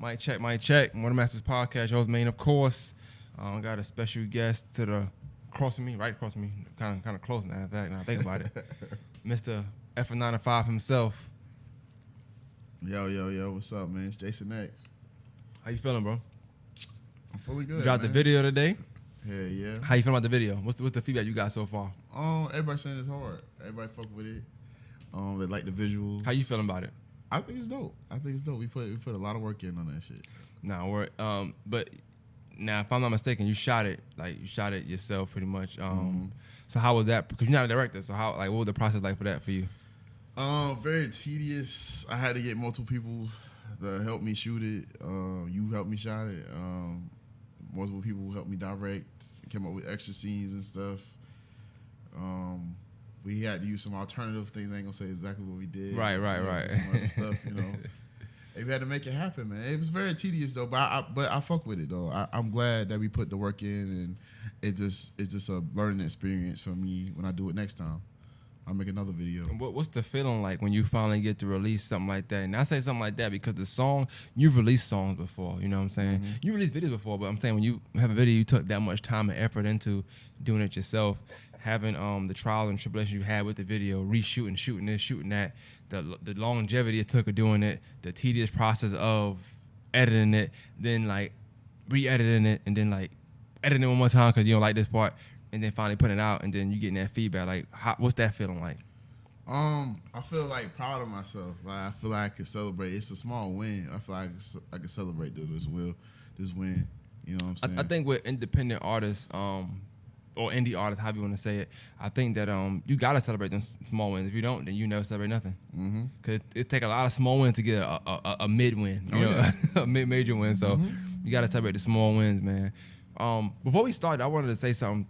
Mic check. Morning Masters Podcast, your host, Maine, of course. Got a special guest to the right across from me, kind of close now. In fact, now I think about it, Mr. F9 himself. Yo, what's up, man? It's Jason X. How you feeling, bro? I'm fully good. You dropped man. the video today. Hell yeah. How you feeling about the video? What's the feedback you got so far? Everybody saying it's hard. Everybody fuck with it. They like the visuals. How you feeling about it? I think it's dope. We put a lot of work in on that shit. But now if I'm not mistaken, you shot it yourself pretty much. So how was that? Because you're not a director, so what was the process like for that for you? Very tedious. I had to get multiple people to help me shoot it. You helped me shot it. Multiple people helped me direct, came up with extra scenes and stuff. We had to use some alternative things. I ain't gonna say exactly what we did. Right. Some other stuff, We had to make it happen, man. It was very tedious though, but I fuck with it though. I'm glad that we put the work in, and it's just a learning experience for me when I do it next time. I'll make another video. What's the feeling like when you finally get to release something like that? And I say something like that because the song, you've released songs before, you know what I'm saying? Mm-hmm. You released videos before, but I'm saying when you have a video you took that much time and effort into doing it yourself, having the trials and tribulations you had with the video, reshooting, shooting this, shooting that, the longevity it took of doing it, the tedious process of editing it, then re-editing it, and then editing it one more time because you don't like this part, and then finally putting it out, and then you getting that feedback. What's that feeling like? I feel proud of myself. I feel like I could celebrate. It's a small win. I feel like I could celebrate this win. You know what I'm saying? I think with independent artists, or indie artists, however you want to say it, I think that you gotta celebrate them small wins. If you don't, then you never celebrate nothing. Mm-hmm. Cause it take a lot of small wins to get a mid win, a mid major win. So you gotta celebrate the small wins, man. Before we start, I wanted to say something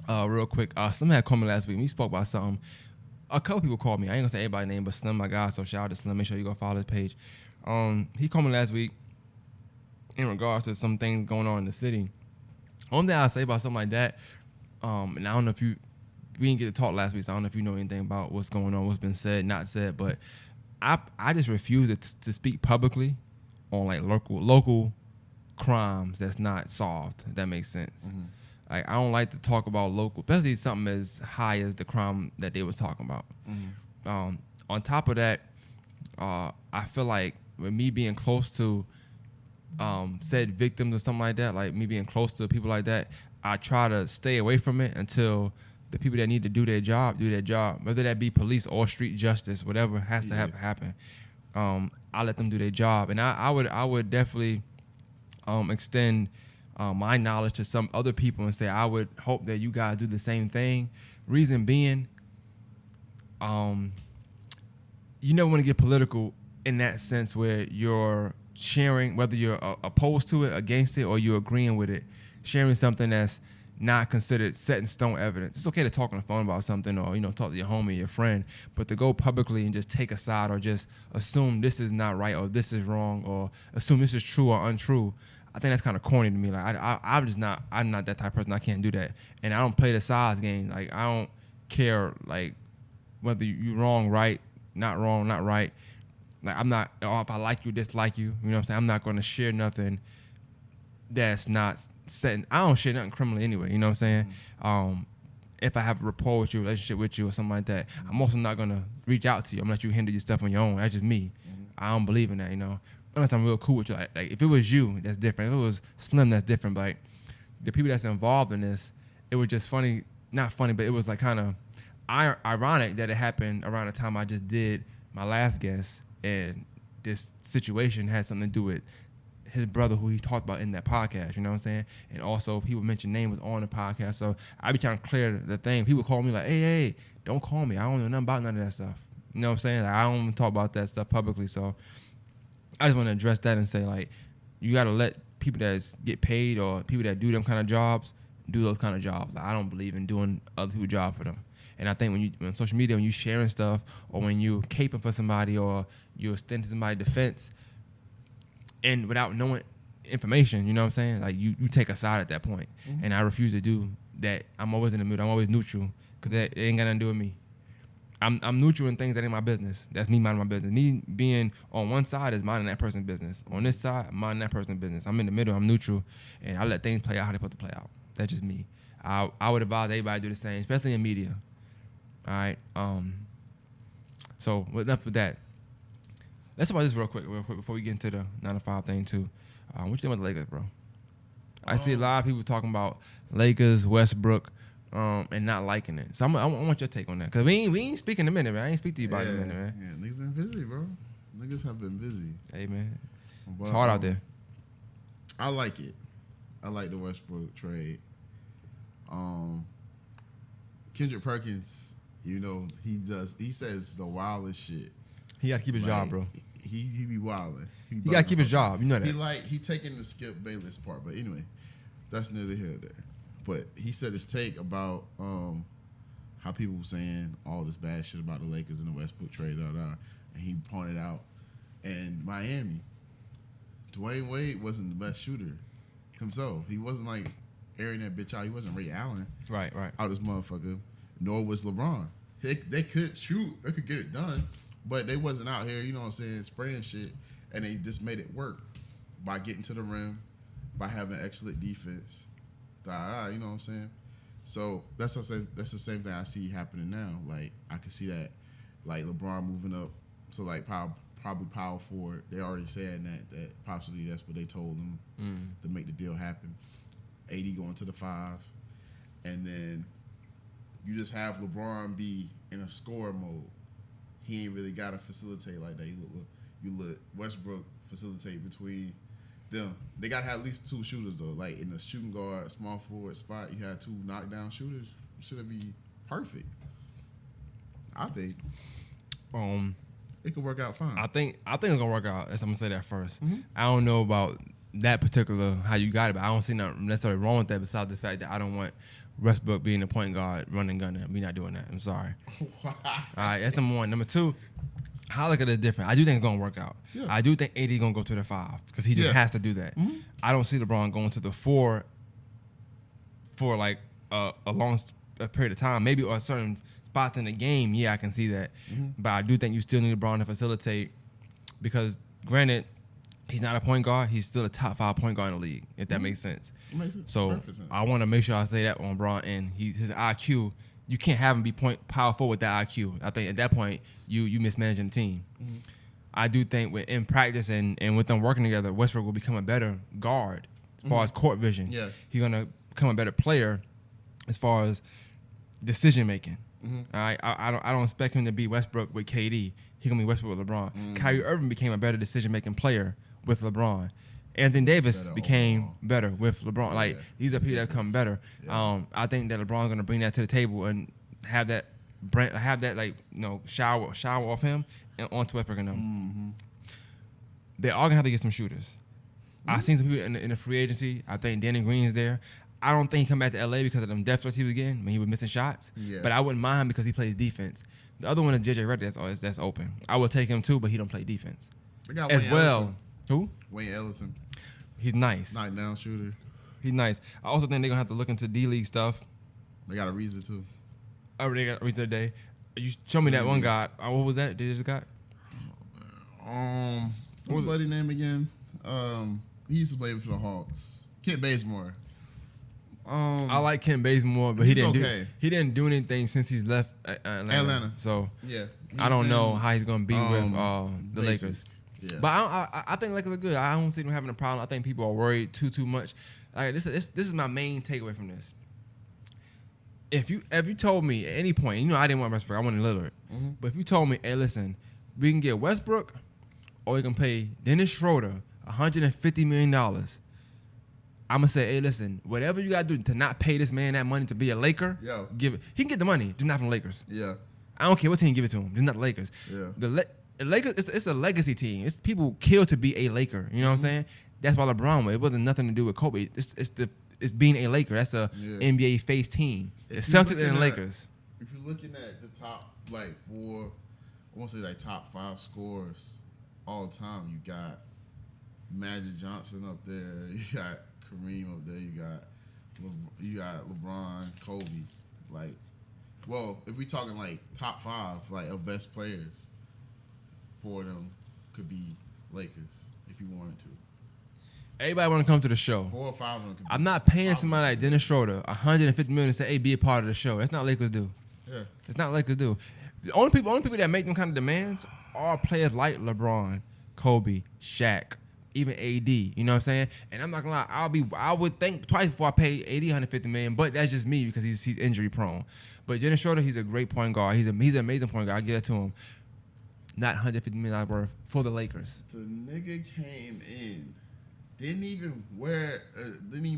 real quick. Slim had called me last week. We spoke about something. A couple people called me. I ain't gonna say everybody's name, but Slim, my guy. So shout out to Slim. Make sure you go follow his page. He called me last week in regards to some things going on in the city. Only thing I'll say about something like that. And I don't know if we didn't get to talk last week, so I don't know if you know anything about what's going on, what's been said, not said, but I just refuse to speak publicly on local crimes that's not solved, if that makes sense. Mm-hmm. I don't like to talk about local, especially something as high as the crime that they was talking about. Mm-hmm. On top of that, I feel like with me being close to said victims or something like that, like me being close to people like that, I try to stay away from it until the people that need to do their job, whether that be police or street justice, whatever has to happen. I let them do their job, and I would definitely extend my knowledge to some other people and say I would hope that you guys do the same thing. Reason being, you never want to get political in that sense where you're sharing, whether you're opposed to it, against it, or you're agreeing with it. Sharing something that's not considered set in stone evidence. It's okay to talk on the phone about something, or talk to your homie, your friend, but to go publicly and just take a side or just assume this is not right or this is wrong or assume this is true or untrue, I think that's kind of corny to me. I'm not that type of person. I can't do that, and I don't play the sides game. I don't care whether you wrong, right, not wrong, not right. I'm not. Or if I like you, dislike you. You know what I'm saying? I'm not going to share nothing that's not setting. I don't share nothing criminally anyway. You know what I'm saying? Mm-hmm. If I have a rapport with you, relationship with you, or something like that, mm-hmm. I'm also not gonna reach out to you. I'm gonna let you handle your stuff on your own. That's just me. Mm-hmm. I don't believe in that. Unless I'm real cool with you. Like if it was you, that's different. If it was Slim, that's different. But the people that's involved in this, it was just funny. Not funny, but it was kind of ironic that it happened around the time I just did my last guest, and this situation had something to do with his brother, who he talked about in that podcast, you know what I'm saying? And also, people mentioned name was on the podcast, so I be trying to clear the thing. People call me hey, don't call me. I don't know nothing about none of that stuff. You know what I'm saying? I don't even talk about that stuff publicly, so I just want to address that and say, you got to let people that get paid or people that do them kind of jobs do those kind of jobs. I don't believe in doing other people's job for them. And I think when you on social media, when you sharing stuff, or when you caping for somebody, or you extend to somebody's defense, and without knowing information, you know what I'm saying? You take a side at that point. Mm-hmm. And I refuse to do that. I'm always in the middle. I'm always neutral, because that it ain't got nothing to do with me. I'm neutral in things that ain't my business. That's me minding my business. Me being on one side is minding that person's business. On this side, I'm minding that person's business. I'm in the middle. I'm neutral, and I let things play out how they put to play out. That's just me. I would advise everybody to do the same, especially in media. All right. So enough of that. Let's talk about this real quick before we get into the 9 to 5 thing too. What you think about the Lakers, bro? I see a lot of people talking about Lakers, Westbrook, and not liking it. So I want your take on that, because we ain't speaking in a minute, man. I ain't speak to you about it in a minute, man. Yeah, niggas been busy, bro. Niggas have been busy. Hey, man. But, It's hard out there. I like it. I like the Westbrook trade. Kendrick Perkins, you know, he says the wildest shit. He got to keep his job, bro. He be wilding. He got to keep his job. You know that. He taking the Skip Bayless part, but anyway, that's neither here nor there. But he said his take about how people were saying all this bad shit about the Lakers and the Westbrook trade, and he pointed out in Miami, Dwayne Wade wasn't the best shooter himself. He wasn't like airing that bitch out. He wasn't Ray Allen. Right. Out this motherfucker. Nor was LeBron. They could shoot. They could get it done. But they wasn't out here, you know what I'm saying, spraying shit. And they just made it work by getting to the rim, by having excellent defense. You know what I'm saying? So that's the same thing I see happening now. Like, I can see that, like, LeBron moving up. So, like, probably power forward. They already said that possibly that's what they told him to make the deal happen. AD going to the 5. And then you just have LeBron be in a score mode. He ain't really got to facilitate like that. You let Westbrook facilitate between them. They got to have at least 2 shooters, though. Like, in the shooting guard, small forward spot, you had 2 knockdown shooters. Should be perfect. I think. It could work out fine. I think it's gonna work out. I'm gonna say that first. I don't know about that particular how you got it, but I don't see nothing necessarily wrong with that. Besides the fact that I don't want Westbrook being the point guard, running gunner. We not doing that. I'm sorry. All right, that's number 1. Number 2, how I look at it different. I do think it's gonna work out. Yeah. I do think AD gonna go to the 5 because he just has to do that. I don't see LeBron going to the 4 for like a long period of time. Maybe on certain spots in the game, I can see that. But I do think you still need LeBron to facilitate, because granted, he's not a point guard. He's still a top 5 point guard in the league, if that makes sense. So I want to make sure I say that on LeBron, and his IQ, you can't have him be power forward with that IQ. I think at that point, you mismanaging the team. I do think in practice and with them working together, Westbrook will become a better guard as far as court vision. Yeah. He's going to become a better player as far as decision making. All right, I don't expect him to be Westbrook with KD. He's gonna be Westbrook with LeBron. Kyrie Irving became a better decision making player with LeBron. Anthony Davis became better with LeBron. Like, these are people that come better. I think that LeBron's gonna bring that to the table and have that like, you know, shower off him and onto Westbrook and them. They are gonna have to get some shooters. I've seen some people in the free agency. I think Danny Green's there. I don't think he come back to LA because of them depth threats he was getting when he was missing shots. Yeah. But I wouldn't mind him because he plays defense. The other one is JJ Redick that's open. I would take him too, but he don't play defense. They got as Wayne well. Ellington. Who? Wayne Ellington. He's nice. Knockdown shooter. He's nice. I also think they're gonna have to look into D-League stuff. They got a reason too. Oh, they got a reason today. You show me that one guy. What was that? They just got. What's his buddy name again? He used to play for the Hawks. Kent Bazemore. I like Kent Bazemore, but he didn't do anything since he's left Atlanta. So yeah, I don't know how he's gonna be with the basic. Lakers. Yeah. But I think Lakers are good. I don't see them having a problem. I think people are worried too much. Like, this is my main takeaway from this. If you told me at any point, you know, I didn't want Westbrook, I wanted Lillard. But if you told me, hey, listen, we can get Westbrook, or we can pay Dennis Schroeder $150 million. I'm gonna say, hey, listen, whatever you gotta do to not pay this man that money to be a Laker, give it. He can get the money, just not from the Lakers. Yeah. I don't care what team give it to him, just not the Lakers. Yeah. The Lakers, it's a legacy team. It's people kill to be a Laker. You know what I'm saying? That's why LeBron went. It wasn't nothing to do with Kobe. It's being a Laker. That's a NBA face team. The Celtics and the Lakers. If you're looking at the top, like, 4, I won't say like top 5 scorers all time, you got Magic Johnson up there. You got Kareem up there. You got LeBron, Kobe. Like, Well, if we talking like top 5, like of best players, 4 of them could be Lakers if you wanted to. Everybody want to come to the show. 4 or 5 of them could be. I'm not paying somebody like Dennis Schroeder $150 million to say, "Hey, be a part of the show." That's not what Lakers do. Yeah. It's not what Lakers do. The only people that make them kind of demands are players like LeBron, Kobe, Shaq, even AD. You know what I'm saying? And I'm not gonna lie, I would think twice before I pay AD $150 million. But that's just me because he's injury prone. But Dennis Schroeder, he's a great point guard. He's an amazing point guard. I give it to him. Not $150 million worth for the Lakers. The nigga came in, didn't even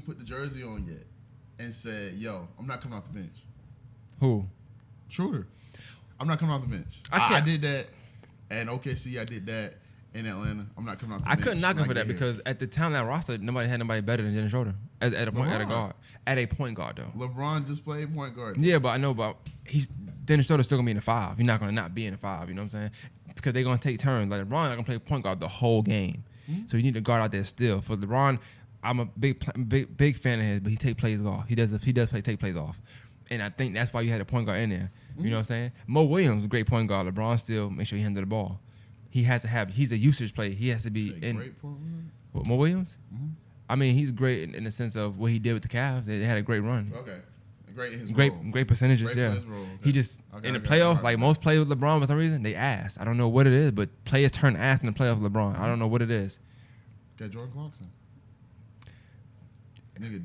put the jersey on yet, and said, "Yo, I'm not coming off the bench." Who? Schroeder. I'm not coming off the bench. I did that at OKC. I did that in Atlanta. I'm not coming off the bench. I couldn't knock him for that because at the time that roster, nobody had nobody better than Dennis Schroeder at a guard. At a point guard though. LeBron just played point guard. Yeah, but I know Dennis Schroeder's still gonna be in the 5. He's not gonna not be in the 5. You know what I'm saying? Because they're gonna take turns. Like LeBron not gonna play point guard the whole game. Mm-hmm. So you need a guard out there still. For LeBron, I'm a big fan of his, but he take plays off. He does take plays off, and I think that's why you had a point guard in there. You know what I'm saying? Mo Williams is a great point guard. LeBron still make sure he handle the ball. He's a usage player. He has to be in. Great point guard? What, Mo Williams? Mm-hmm. I mean, he's great in the sense of what he did with the Cavs. They had a great run. Okay. Great in his great role. Great percentages, Great yeah. for his role. Okay. He just in the playoffs, like most players with LeBron for some reason, they ass. I don't know what it is, but players turn ass in the playoffs with LeBron. I don't know what it is. Got Jordan Clarkson.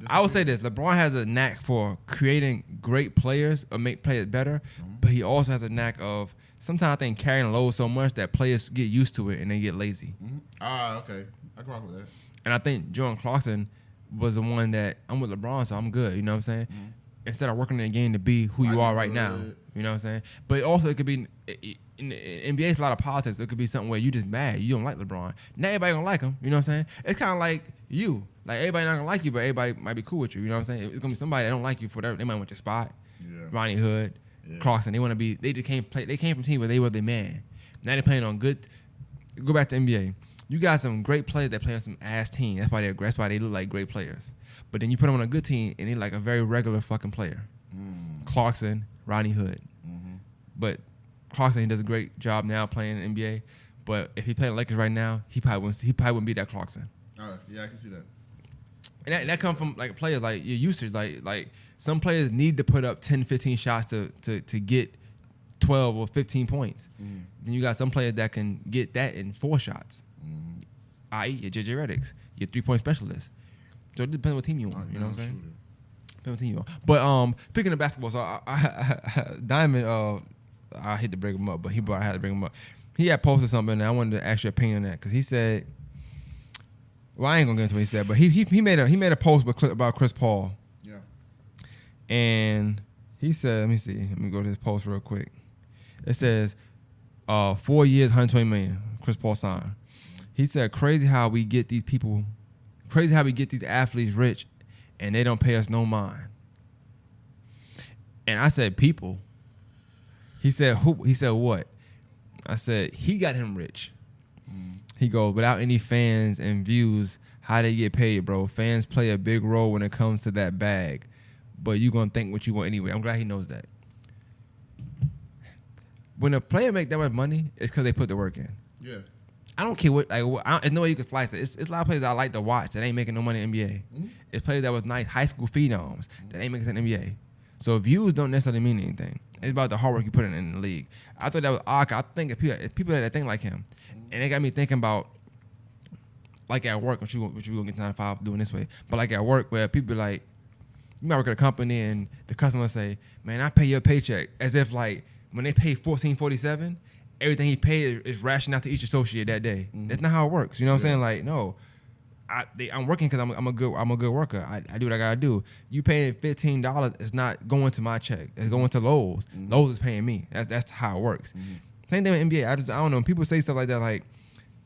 I would say this: LeBron has a knack for creating great players or make players better, but he also has a knack of sometimes I think carrying a load so much that players get used to it and they get lazy. Okay, I can rock with that. And I think Jordan Clarkson was the one that I'm with LeBron, so I'm good. You know what I'm saying? Instead of working in the game to be who you are right now. You know what I'm saying? But also it could be in the NBA, it's a lot of politics. It could be something where you just mad. You don't like LeBron. Not everybody gonna like him. You know what I'm saying? It's kind of like you. Like everybody not gonna like you, but everybody might be cool with you. You know what I'm saying? It's gonna be somebody that don't like you for whatever. They might want your spot. Yeah. Ronnie Hood, Clarkson. They want to be. They just came play. They came from team where they were the man. Now they're playing on good. Go back to NBA. You got some great players that play on some ass team. That's why they look like great players. But then you put them on a good team and they're like a very regular fucking player. Clarkson, Ronnie Hood. But Clarkson, he does a great job now playing in the NBA. But if he played in Lakers right now, he probably wouldn't be that Clarkson. Yeah, I can see that. And that comes from like players like your usage. Like some players need to put up 10, 15 shots to get 12 or 15 points. Then you got some players that can get that in 4 shots. I.e. your JJ Reddick's, your 3-point specialist. So it depends what team you want. You know what I'm saying? Depends what team you want. But picking of basketball, so I Diamond, I hate to bring him up, but I had to bring him up. He had posted something, and I wanted to ask your opinion on that because he said, well, I ain't gonna get into what he said, but he made a post about Chris Paul. Yeah. And he said, let me see, let me go to his post real quick. It says, 4 years, $120 million. Chris Paul signed. He said, crazy how we get these athletes rich, and they don't pay us no mind. And I said, people. He said, who? He said, what? I said, he got him rich. He goes, without any fans and views, how they get paid, bro. Fans play a big role when it comes to that bag. But you going to think what you want anyway. I'm glad he knows that. When a player make that much money, it's because they put the work in. Yeah. I don't care what, there's no way you can slice it. It's a lot of players that I like to watch that ain't making no money in the NBA. It's players that was nice high school phenoms that ain't making it in the NBA. So views don't necessarily mean anything. It's about the hard work you put in the league. I thought that was odd. I think if people that think like him, and it got me thinking about, like at work, which we gonna get 9 to 5 doing this way, but like at work where people be like, you might work at a company and the customer say, man, I pay your paycheck, as if like when they pay $14.47, everything he paid is rationed out to each associate that day. That's not how it works. You know what I'm saying? Like, no, I'm working because I'm a good worker. I do what I gotta do. You paying $15, it's not going to my check. It's going to Lowe's. Lowe's is paying me. That's how it works. Same thing with NBA. I don't know. When people say stuff like that, like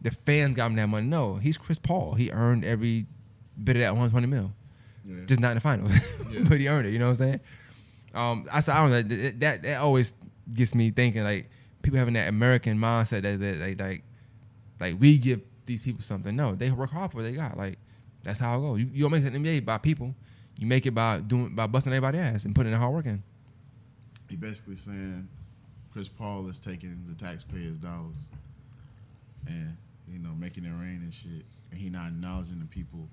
the fans got him that money. No, he's Chris Paul. He earned every bit of that $120 million. Yeah. Just not in the finals, but he earned it. You know what I'm saying? I don't know. That always gets me thinking, like people having that American mindset that like we give these people something. No, they work hard for what they got. Like that's how it goes. You don't make it in the NBA by people. You make it by busting everybody's ass and putting the hard work in. he basically saying Chris Paul is taking the taxpayers' dollars and making it rain and shit, and he not acknowledging the people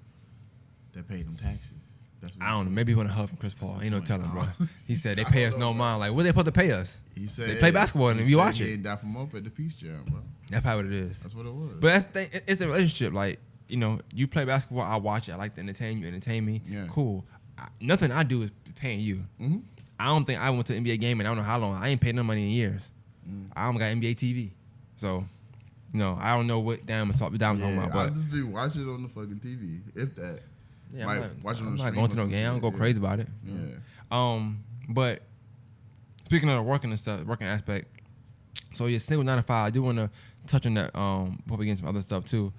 that paid them taxes. That's what I don't know. Maybe he want to hug from Chris Paul. Ain't no telling, bro. He said they I pay don't us know, no bro. mind. Like, what they supposed to pay us? He said They play basketball and you watch He it. dap him up at the Peace Jam, bro. That's probably what it is. That's what it was. But that's the thing. It's a relationship. Like, you play basketball, I watch it. I like to entertain you, entertain me. Yeah. Cool. Nothing I do is paying you. Mm-hmm. I don't think I went to an NBA game and I don't know how long. I ain't paid no money in years. I don't got NBA TV. So, I don't know what damn talking about. I just be watching it on the fucking TV, if that. Yeah, Like, I'm watching not on the going to stream no or game. I don't go something. crazy about it. Yeah. But speaking of the working and stuff, working aspect, so you're single 9 to 5. I do want to touch on that. Probably get some other stuff too.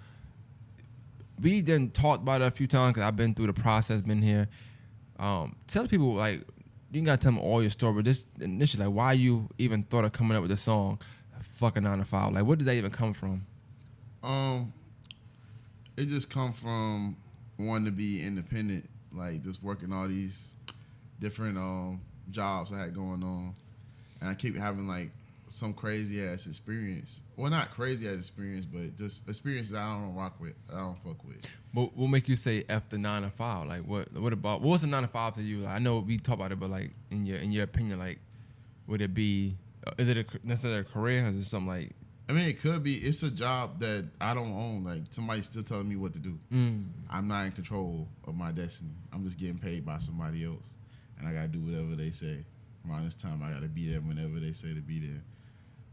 We done talked about it a few times because I've been through the process, been here. Tell people, like, you ain't gotta tell them all your story, but this initially, like, why you even thought of coming up with the song "Fucking 9 to 5"? Like, where does that even come from? It just come from wanting to be independent, like just working all these different jobs I had going on, and I keep having like some crazy ass experience. Well, not crazy ass experience, but just experiences I don't rock with, I don't fuck with. What make you say F the 9 to 5? Like, what was the 9 to 5 to you? Like, I know we talk about it, but like in your opinion, like, would it be? Is it necessarily a career, or is it something like? I mean, it could be. It's a job that I don't own. Like, somebody's still telling me what to do. I'm not in control of my destiny. I'm just getting paid by somebody else. And I got to do whatever they say. Around this time, I got to be there whenever they say to be there.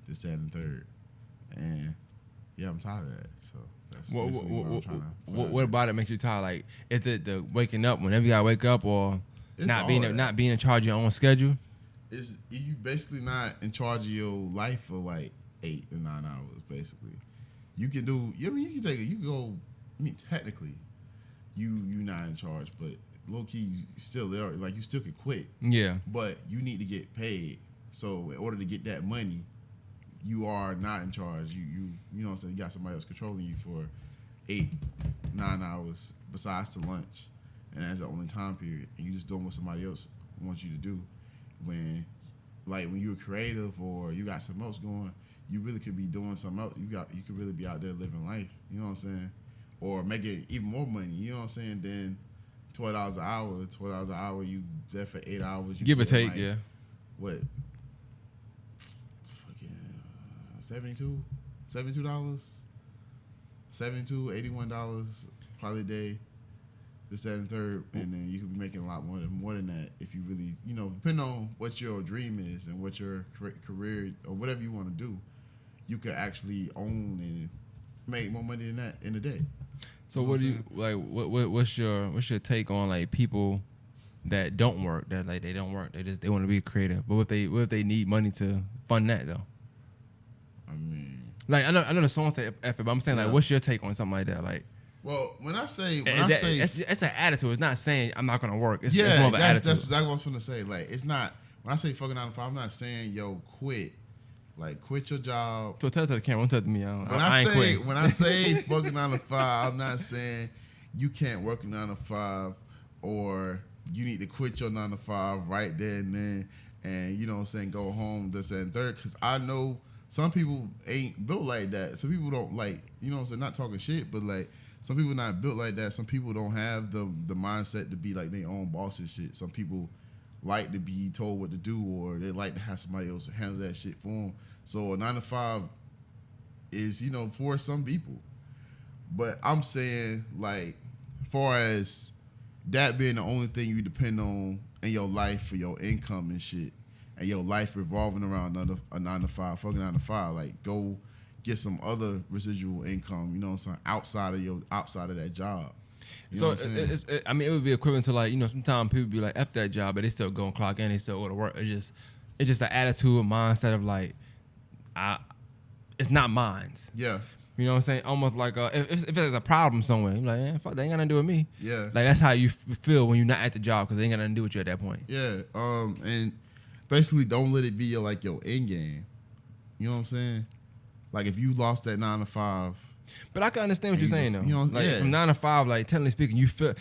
This, that, and third. And, yeah, I'm tired of that. So, that's basically what I'm trying to... What about it makes you tired? Like, is it the waking up whenever you got to wake up, or not being in charge of your own schedule? You basically not in charge of your life for, like, 8 to 9 hours, basically. You can do. I mean, you can go. I mean, technically, you're not in charge, but low key, you still there. Like, you still could quit. Yeah. But you need to get paid. So in order to get that money, you are not in charge. You know what I'm saying? You got somebody else controlling you for 8, 9 hours besides to lunch, and that's the only time period. And you just doing what somebody else wants you to do. When you're creative or you got something else going, you really could be doing something else. You could really be out there living life. You know what I'm saying? Or making even more money. You know what I'm saying? Than $12 an hour. $12 an hour. You there for 8 hours. You Give or get, take, like, yeah. What? Fucking $72? $72? $72, $81 probably a day. This, that, and third, and then you could be making a lot more than that if you really, depending on what your dream is and what your career or whatever you want to do, you could actually own and make more money than that in a day. So what do you like? What's your take on like people that don't work? That like they don't work. They want to be creative. But what if they need money to fund that though? I mean, like I know the song say effort, but I'm saying like, what's your take on something like that? Like. Well, when I say it's an attitude. It's not saying I'm not gonna work. It's more of an attitude. That's exactly what I'm trying to say. Like, it's not when I say fucking 9 to 5. I'm not saying quit. Like, quit your job. So tell it to the camera. Don't tell it to me. When I say fucking 9 to 5, I'm not saying you can't work a 9 to 5 or you need to quit your 9 to 5 right there and then, and you know what I'm saying, go home this and third. Because I know some people ain't built like that. Some people don't like, you know what I'm saying, not talking shit, but like. Some people not built like that. Some people don't have the mindset to be like their own boss and shit. Some people like to be told what to do, or they like to have somebody else handle that shit for them. So a 9 to 5 is, for some people. But I'm saying, like, far as that being the only thing you depend on in your life for your income and shit, and your life revolving around a 9 to 5, fucking 9 to 5, like, go get some other residual income, you know what I'm saying, outside of that job. You know so it would be equivalent to like, sometimes people be like F that job, but they still go and clock in, they still go to work. It's just an attitude, a mindset of like, it's not mine. Yeah. You know what I'm saying? Almost like if there's a problem somewhere, you're like, fuck, they ain't got nothing to do with me. Yeah. Like that's how you feel when you're not at the job because they ain't got nothing to do with you at that point. Yeah. And basically don't let it be your end game. You know what I'm saying? Like, if you lost that 9 to 5. But I can understand what you're saying, though. Like, from 9 to 5, like, technically speaking, you feel,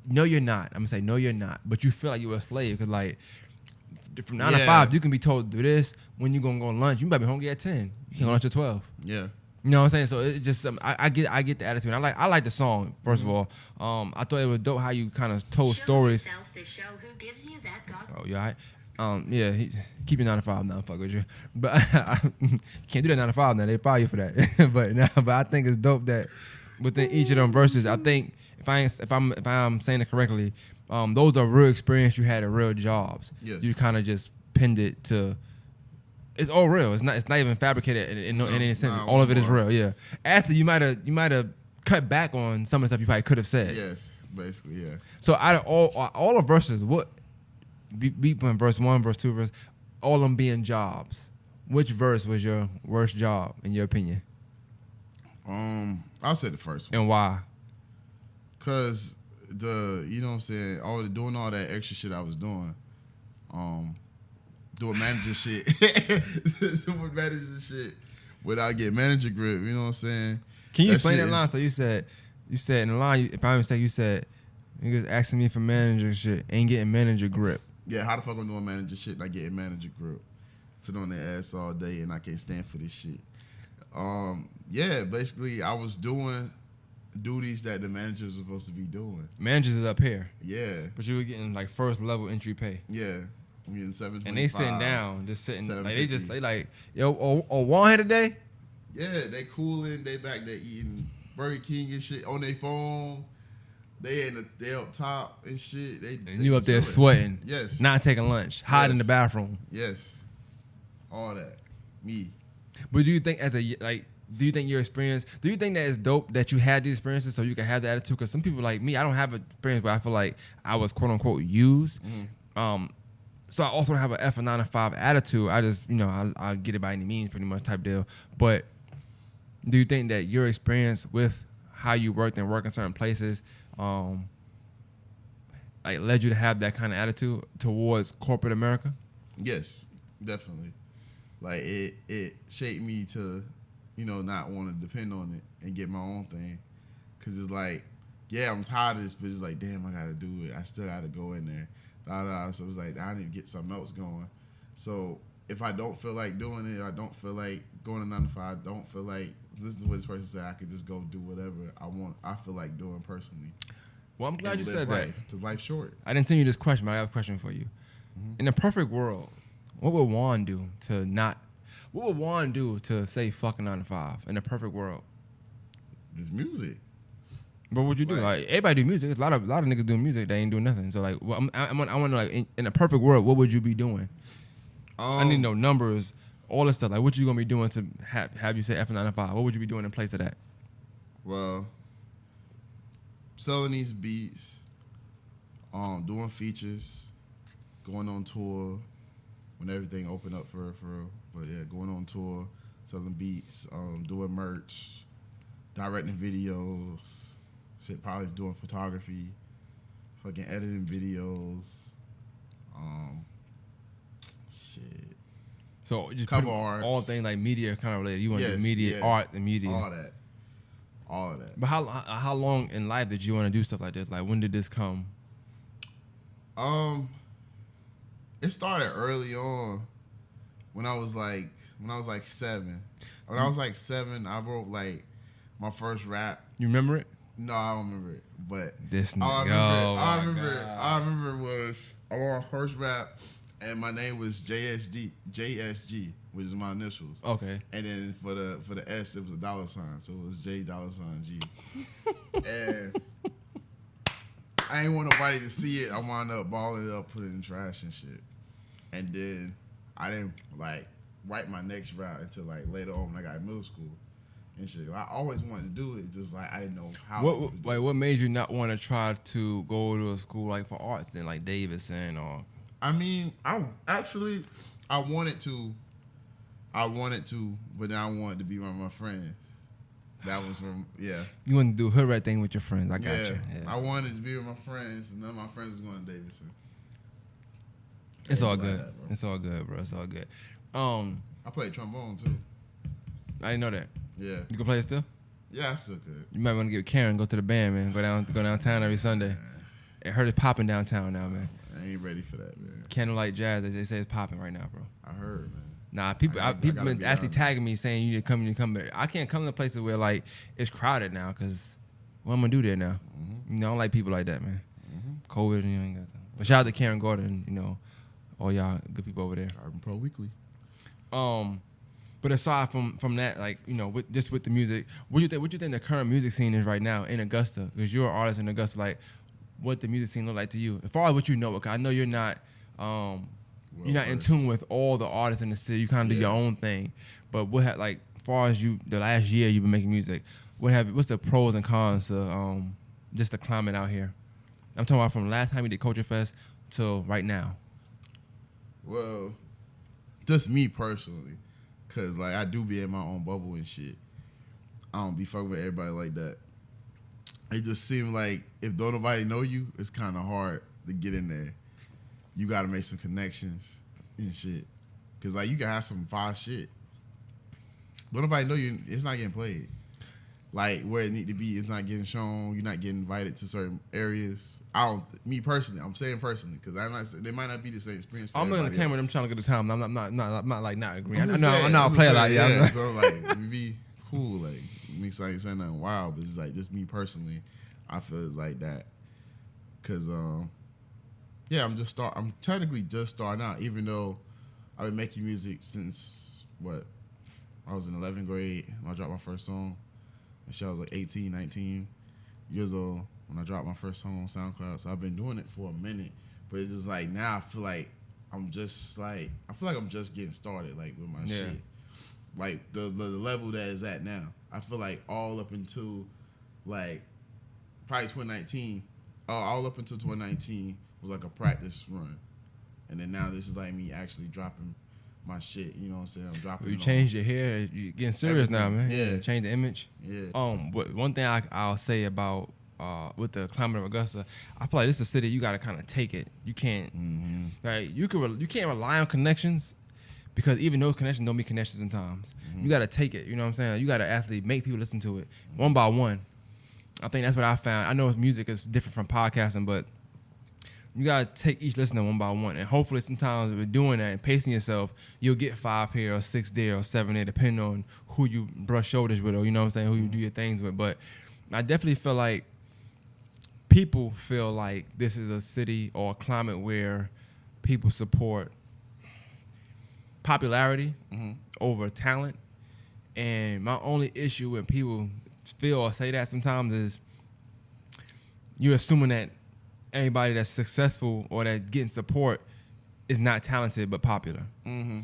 no, you're not. I'm going to say, no, you're not. But you feel like you're a slave because, like, from 9 to 5, you can be told to do this. When you gonna go lunch, you might be hungry at 10. You can go lunch at 12. Yeah. You know what I'm saying? So it just I get the attitude. I like the song first of all. I thought it was dope how you kind of told stories. The show who gives you that Oh, you all right? Yeah, keep your 9 to 5 now, fuck with you. But can't do that 9 to 5 now. They fire you for that. but I think it's dope that within each of them verses, I think if I'm saying it correctly, those are real experience you had at real jobs. Yes. You kind of just pinned it to. It's all real. It's not even fabricated in any sense. All of it is real. Yeah. After you might have cut back on some of the stuff you probably could have said. Yes, basically, yeah. So out of all the verses, what beat from verse 1, verse 2, verse all of them being jobs, which verse was your worst job in your opinion? I'll say the first one. And why? Cause you know what I'm saying, doing all that extra shit I was doing, doing manager shit, without getting manager grip. You know what I'm saying? Can you explain that line? So you said in the line, if I'm mistaken, you said niggas asking me for manager shit, ain't getting manager grip. Yeah, how the fuck I'm doing manager shit and I getting manager grip? Sit on their ass all day and I can't stand for this shit. Yeah, basically I was doing duties that the managers were supposed to be doing. Managers is up here. Yeah. But you were getting like first level entry pay. Yeah. I'm getting $7.25. And they sitting down, just sitting like they like, yo, one hit a day? Yeah, they cooling, they back there eating Burger King and shit on their phone. They up top and shit. And you up there sweating. Yes. Not taking lunch. Hiding in the bathroom. Yes. All that. Me. But do you think do you think your experience, do you think that it's dope that you had these experiences so you can have the attitude? Because some people like me, I don't have an experience where I feel like I was quote unquote used. So I also don't have an F a 9 to 5 attitude. I just, I'll get it by any means pretty much type deal. But do you think that your experience with how you worked and work in certain places led you to have that kind of attitude towards corporate America? Yes, definitely. Like it shaped me to, not want to depend on it and get my own thing. Cause it's like, yeah, I'm tired of this, but it's like, damn, I gotta do it. I still gotta go in there. So it was like, I need to get something else going. So if I don't feel like doing it, I don't feel like going to 9 to 5, I don't feel like listening to what this person said, I could just go do whatever I feel like doing personally. Well, I'm glad you said that. Because life's short. I didn't send you this question, but I have a question for you. In a perfect world, what would Juan do to say fucking 9 to 5 in a perfect world? It's music. What would you do? Like everybody do music. There's a lot of niggas doing music. They ain't doing nothing. So like, I want to like in a perfect world, what would you be doing? I need to know numbers, all this stuff. Like, what you gonna be doing to have you say F 9 to 5? What would you be doing in place of that? Well, selling these beats, doing features, going on tour when everything opened up for real. But yeah, going on tour, selling beats, doing merch, directing videos. Shit, probably doing photography, fucking editing videos, shit. So just cover art, all things like media kind of related. You want to do media, art, and media, all of that. But how long in life did you want to do stuff like this? Like, when did this come? It started early on, when I was like 7. When I was like 7, I wrote like my first rap. You remember it? No, I don't remember it. But this nigga. I remember was I wrote my first rap, and my name was JSG, which is my initials. Okay. And then for the S, it was a $, so it was J$G. And I ain't want nobody to see it. I wound up balling it up, putting it in trash and shit. And then I didn't like write my next rap until like later on when I got in middle school. And shit. I always wanted to do it, just like I didn't know how. What made you not want to try to go to a school like for arts then, like Davidson or? I mean, I wanted to, but then I wanted to be one of my friends. That was from You wanted to do hood rat thing with your friends. I got you. Yeah. I wanted to be with my friends, and none of my friends was going to Davidson. It's all good. It's all good, bro. It's all good. I played trombone too. I didn't know that. Yeah. You can play it still? Yeah, I still could. You might want to get Karen, go to the band, man. Go downtown every Sunday. It heard it popping downtown now, man. I ain't ready for that, man. Candlelight jazz, as they say, is popping right now, bro. I heard, man. Nah, people I people gotta been be actually honest. tagging me saying you need to come, but I can't come to places where like it's crowded now because what I'm gonna do there now? Mm-hmm. You know, I don't like people like that, man. Mm-hmm. COVID, you ain't got that. But shout out to Karen Gordon, you know, all y'all good people over there. Urban Pro Weekly. But aside from that, like, you know, with the music, what you think the current music scene is right now in Augusta? Because you're an artist in Augusta, like, what the music scene look like to you? As far as what you know, 'cause I know you're not in versed. tune with all the artists in the city. You kind of do your own thing. But like, as far as the last year you've been making music, what's the pros and cons to just the climate out here? I'm talking about from last time we did Culture Fest till right now. Well, just me personally, cause like I do be in my own bubble and shit. I don't be fucking with everybody like that. It just seems like if don't nobody know you, it's kind of hard to get in there. You got to make some connections and shit. Cause like you can have some fire shit, but nobody know you. It's not getting played. Like where it need to be, it's not getting shown. You're not getting invited to certain areas. Me personally, I'm saying personally, because they might not be the same experience. For I'm looking at the camera. else. I'm trying to get the time. I'm not like not agreeing. I'm I just know saying, I'll I'm play a just lot. saying, Yeah. So like we be cool. Like me saying nothing wild, but it's like just me personally. I feel it's like that, cause I'm technically just starting out, even though I've been making music since I was in 11th grade when I dropped my first song. And shit, I was like 18, 19 years old when I dropped my first song on SoundCloud. So I've been doing it for a minute, but it's just like now I feel like I'm just getting started like with my shit. Like the level that is at now. I feel like all up until like probably 2019, all up until 2019 was like a practice run. And then now this is like me actually dropping my shit, you know what I'm saying? I'm dropping You it changed your hair. You getting serious now, Everything. man. Yeah. Change the image. Yeah. But one thing I'll say about with the climate of Augusta, I feel like this is a city you got to kind of take it. You can't like you can't rely on connections because even those connections don't be connections sometimes. You got to take it. You know what I'm saying? You got to actually make people listen to it one by one. I think that's what I found. I know music is different from podcasting, but you gotta take each listener one by one, and hopefully sometimes with doing that and pacing yourself, you'll get 5 here or 6 there or 7 there, depending on who you brush shoulders with or you know what I'm saying, who you do your things with. But I definitely feel like people feel like this is a city or a climate where people support popularity over talent. And my only issue when people feel or say that sometimes is you're assuming that everybody that's successful or that's getting support is not talented but popular. Mm-hmm.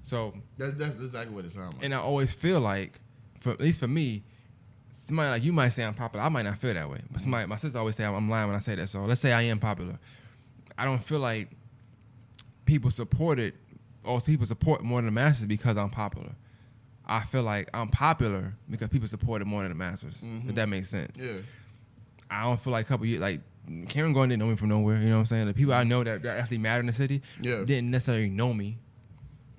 So That's exactly what it sounds like. and I always feel like, at least for me, somebody like you might say I'm popular. I might not feel that way. But my sister always say I'm lying when I say that. So let's say I am popular. I don't feel like people support it or people support more than the masses because I'm popular. I feel like I'm popular because people support it more than the masses. If that makes sense. Yeah. I don't feel like a couple years, like Karen Gordon didn't know me from nowhere. You know what I'm saying? The people I know that actually matter in the city didn't necessarily know me.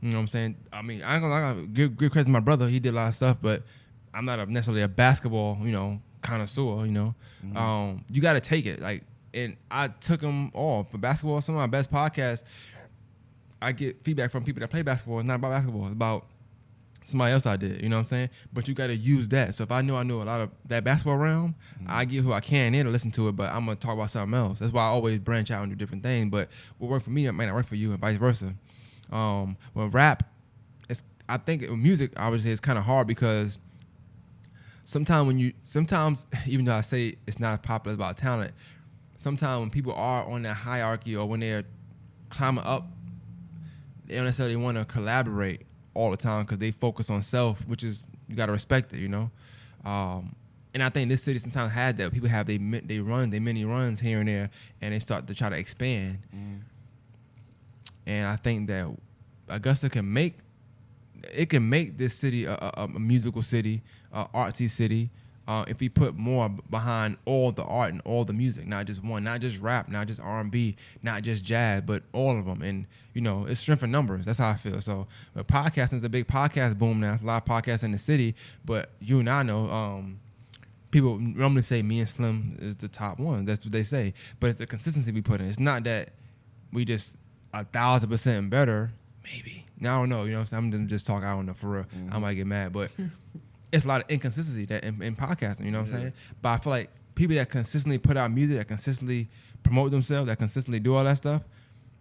You know what I'm saying? I mean, I gotta give credit to my brother. He did a lot of stuff, but I'm not necessarily a basketball, connoisseur. You got to take it. Like, and I took them all for basketball. Some of my best podcasts, I get feedback from people that play basketball. It's not about basketball. It's about somebody else I did. You know what I'm saying? But you got to use that. So if I know a lot of that basketball realm, I get who I can in to listen to it. But I'm gonna talk about something else. That's why I always branch out and do different things. But what worked for me might not work for you, and vice versa. With rap, I think music obviously is kind of hard because sometimes even though I say it's not popular, it's about talent. Sometimes when people are on that hierarchy or when they're climbing up, they don't necessarily want to collaborate all the time because they focus on self, which is you got to respect it, And I think this city sometimes had that. People have they mini runs here and there, and they start to try to expand. And I think that Augusta can make this city a musical city, artsy city, if we put more behind all the art and all the music, not just one, not just rap, not just R&B, not just jazz, but all of them. And it's strength in numbers. That's how I feel. So, but podcasting is a big podcast boom now. There's a lot of podcasts in the city, but you and I know. People normally say me and Slim is the top one. That's what they say. But it's the consistency we put in. It's not that we just 1,000% better. Maybe. Now I don't know. You know what I'm saying? I'm just talking. I don't know for real. I might get mad, but it's a lot of inconsistency that in podcasting. You know what I'm saying? But I feel like people that consistently put out music, that consistently promote themselves, that consistently do all that stuff,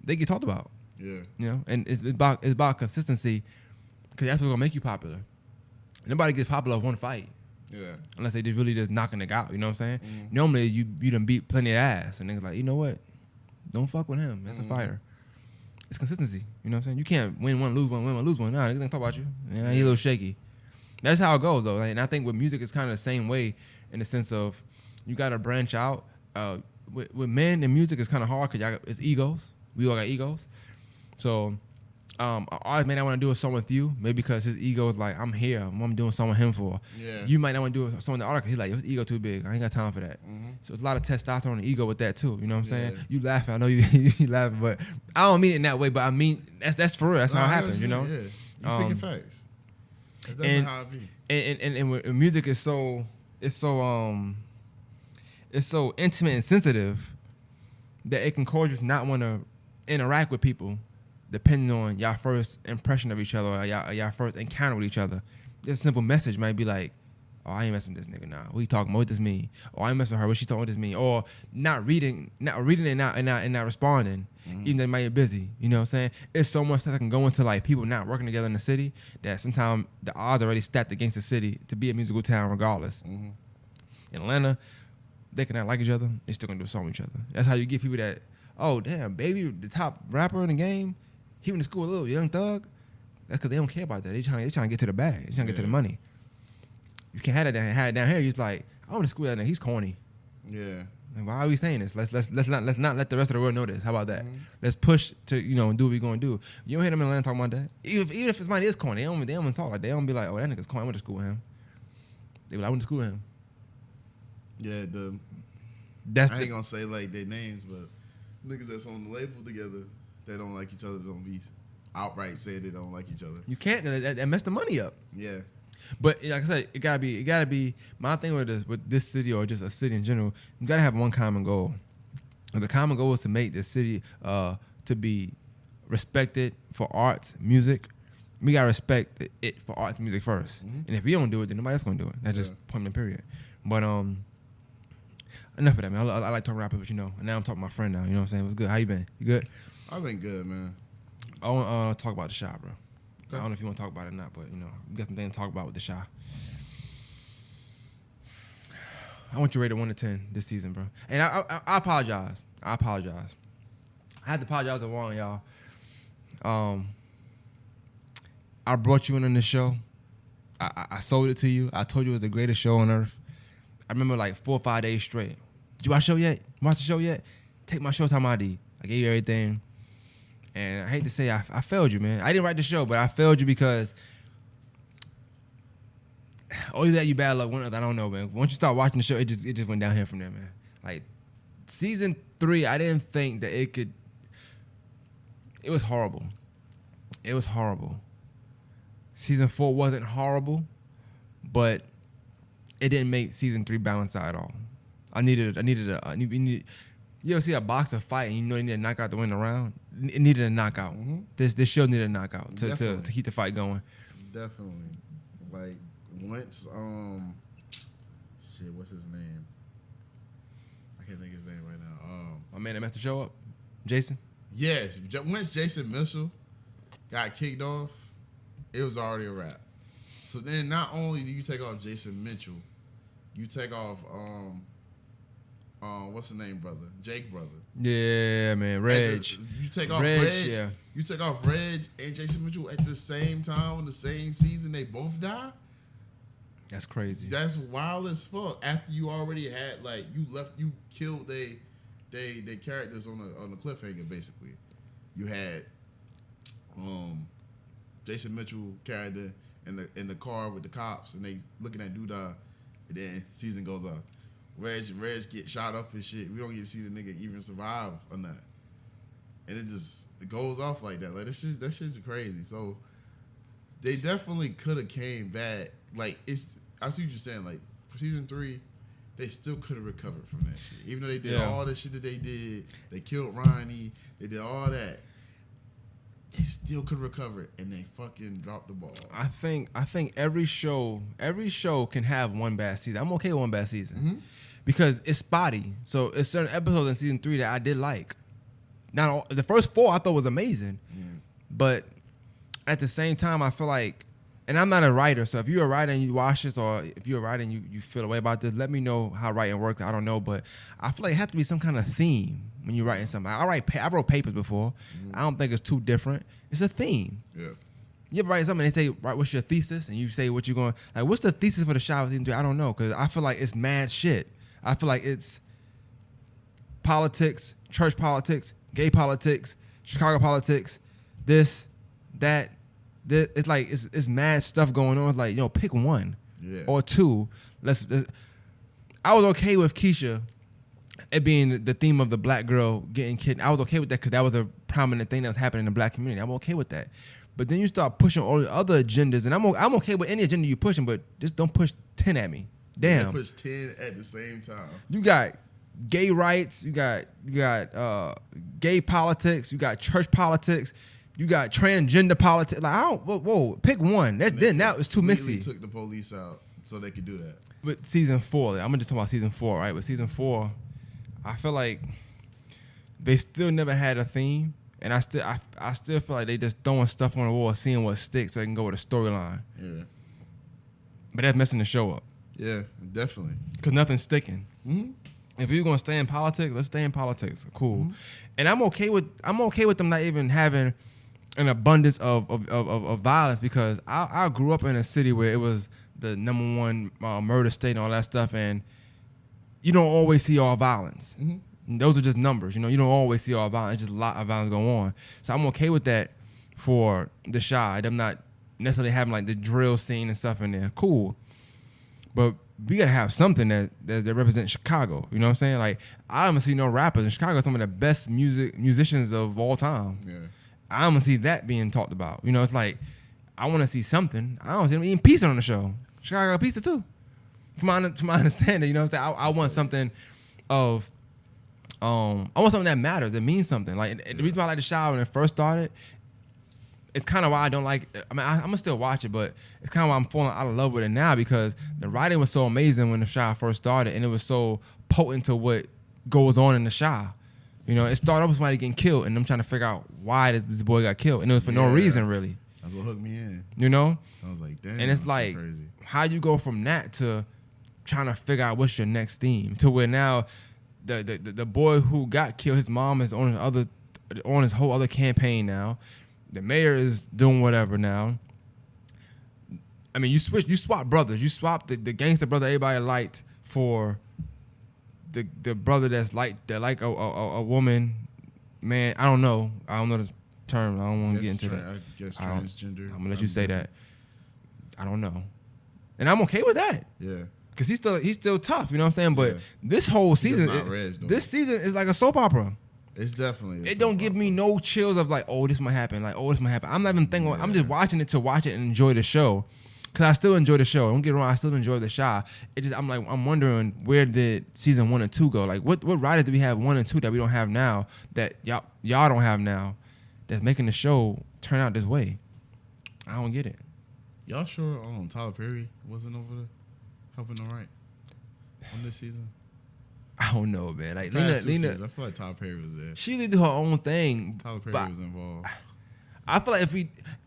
they get talked about. Yeah. You know, and it's about consistency, because that's what's gonna make you popular. Nobody gets popular off one fight. Yeah. Unless they just really just knocking it out. You know what I'm saying? Normally you done beat plenty of ass, and niggas like, you know what? Don't fuck with him. That's a fighter. It's consistency. You know what I'm saying? You can't win one, lose one, win one, lose one. Nah, niggas don't talk about you. Yeah, he a little shaky. That's how it goes, though. And I think with music, it's kind of the same way, in the sense of you got to branch out. With men and music, it's kind of hard because it's egos. We all got egos. So, an artist may not want to do a song with you, maybe because his ego is like, I'm here. I'm doing something with him for. Yeah. You might not want to do a song with the artist because he's like, his ego too big. I ain't got time for that. So it's a lot of testosterone and ego with that too. You know what I'm saying? You laughing. I know you laughing, but I don't mean it in that way. But I mean that's for real. That's how it happens. You know? Yeah. You speaking facts. That's definitely and- how it be. And when music is so intimate and sensitive that it can cause you to not want to interact with people, depending on y'all first impression of each other or y'all first encounter with each other. Just a simple message might be like, oh, I ain't messing with this nigga now. What you talking about? What does this mean? Or I ain't messing with her. What she talking? What does this mean? Or not reading and not responding, even though they might be busy. You know what I'm saying? It's so much that can go into like people not working together in the city that sometimes the odds are already stacked against the city to be a musical town regardless. In Atlanta, they can not like each other. They still gonna do a song with each other. That's how you get people that, oh damn, baby, the top rapper in the game, he went to school with a little young thug. That's because they don't care about that. They trying to get to the bag. They trying to get to the money. You can't have it down here. He's like, I went to school with that nigga. He's corny. Yeah. And why are we saying this? Let's not let the rest of the world know this. How about that? Let's push to do what we gonna do. You don't hear them in Atlanta talking about that. Even if his mind is corny, they don't talk like. They don't be like, oh, that nigga's corny. I went to school with him. They be like, I went to school with him. Yeah. That's I ain't gonna say like their names, but niggas that's on the label together that don't like each other don't be outright say they don't like each other. you can't. That mess the money up. Yeah. But like I said, it gotta be. My thing with this city or just a city in general, you gotta have one common goal. And the common goal is to make the city to be respected for arts, music. We gotta respect it for arts, music first. And if we don't do it, then nobody else gonna do it. That's just point in period. But enough of that, man. I like talking rap, but and now I'm talking to my friend now. You know what I'm saying? What's good? How you been? You good? I've been good, man. I want to talk about the shot, bro. I don't know if you want to talk about it or not, but we got something to talk about with the shot. I want you rated 1 to 10 this season, bro. And I apologize. I had to apologize to Warren, y'all. I brought you in on this show. I sold it to you. I told you it was the greatest show on earth. I remember like 4 or 5 days straight. Did you watch the show yet? Watch the show yet? Take my Showtime ID. I gave you everything. And I hate to say I failed you, man. I didn't write the show, but I failed you because only that you bad luck. I don't know, man. Once you start watching the show, it just went down here from there, man. Like season 3, I didn't think that it could. It was horrible. It was horrible. Season 4 wasn't horrible, but it didn't make season 3 balance out at all. You ever see a boxer fight and they need a knockout to win the round? It needed a knockout. This show needed a knockout to keep the fight going. Definitely. Like once what's his name? I can't think of his name right now. My man that messed the show up, Jason. Yes, once Jason Mitchell got kicked off, it was already a wrap. So then not only do you take off Jason Mitchell, you take off what's the name, brother? Jake, brother. Yeah, man, Reg. You take off Reg. Yeah. You take off Reg and Jason Mitchell at the same time in the same season. They both die. That's crazy. That's wild as fuck. After you already had you killed they characters on the cliffhanger. Basically, you had Jason Mitchell character in the car with the cops, and they looking at Duda, and then season goes on. Reg get shot up and shit. We don't get to see the nigga even survive or not. And it goes off like that. Like that shit's crazy. So they definitely could have came back. Like I see what you're saying. Like for season 3, they still could have recovered from that shit. Even though they did Yeah. all the shit that they did, they killed Ronnie, they did all that. They still could recover, and they fucking dropped the ball. I think every show can have one bad season. I'm okay with one bad season because it's spotty. So it's certain episodes in season 3 that I did like. Not all, the first 4 I thought was amazing, but at the same time I feel like, and I'm not a writer, so if you're a writer and you watch this, or if you're a writer and you feel a way about this, let me know how writing works. I don't know, but I feel like it has to be some kind of theme when you're writing something. I wrote papers before. I don't think it's too different. It's a theme. Yeah. You ever write something and they say, right, what's your thesis? And you say what you're going, like, what's the thesis for the show? I don't know, because I feel like it's mad shit. I feel like it's politics, church politics, gay politics, Chicago politics, this, that. It's like it's mad stuff going on. It's like, pick one or two. I was okay with Keisha, it being the theme of the black girl getting kidnapped. I was okay with that because that was a prominent thing that was happening in the black community. I'm okay with that. But then you start pushing all the other agendas, and I'm okay with any agenda you're pushing, but just don't push 10 at me. Damn. You push 10 at the same time. You got gay rights. You got gay politics. You got church politics. You got transgender politics. Like, I don't. Whoa, pick one. That was too mixy. Took the police out so they could do that. With season 4, I'm gonna just talk about season 4, right? With season 4, I feel like they still never had a theme, and I still feel like they just throwing stuff on the wall, seeing what sticks, so they can go with a storyline. Yeah. But that's messing the show up. Yeah, definitely. Cause nothing's sticking. If you're gonna stay in politics, let's stay in politics. Cool. And I'm okay with them not even having an abundance of violence, because I grew up in a city where it was the number one murder state and all that stuff, and you don't always see all violence. Those are just numbers, you don't always see all violence. It's just a lot of violence going on. So I'm okay with that for the Chi. Them not necessarily having like the drill scene and stuff in there. Cool. But we gotta have something that represents Chicago. You know what I'm saying? Like, I don't see no rappers in Chicago. Some of the best musicians of all time. Yeah. I don't see that being talked about. It's like, I want to see something. I don't see them eating pizza on the show. Chicago got pizza too, from my understanding. You know what I'm saying? I want something of, I want something that matters, that means something. Like, the reason why I like the show when it first started, it's kind of why I don't like. I'm gonna still watch it, but it's kind of why I'm falling out of love with it now, because the writing was so amazing when the show first started, and it was so potent to what goes on in the show. It started off with somebody getting killed, and I'm trying to figure out why this boy got killed, and it was for no reason, really. That's what hooked me in. I was like, damn. And it's like, crazy. How you go from that to trying to figure out what's your next theme, to where now the boy who got killed, his mom is on his whole other campaign now. The mayor is doing whatever now. I mean, you swap brothers. You swap the gangster brother everybody liked for the brother that's like a woman, man. I don't know the term. I don't want to get into that. I guess transgender. I'm gonna let you say that. I don't know, and I'm okay with that. Yeah, because he's still tough. You know what I'm saying? But this whole season, this season is like a soap opera. It's definitely. It don't give me no chills of like, oh, this might happen. Like, oh, this might happen. I'm not even thinking. I'm just watching it to watch it and enjoy the show. Cause I still enjoy the show. Don't get me wrong. I still enjoy the show. I'm wondering, where did season 1 and 2 go? Like, what writers do we have 1 and 2 that we don't have now, that y'all don't have now, that's making the show turn out this way? I don't get it. Y'all sure Tyler Perry wasn't over there helping them write on this season? I don't know, man. Like, Lena, Lena, I feel like Tyler Perry was there. She did her own thing. Tyler Perry was involved. I feel like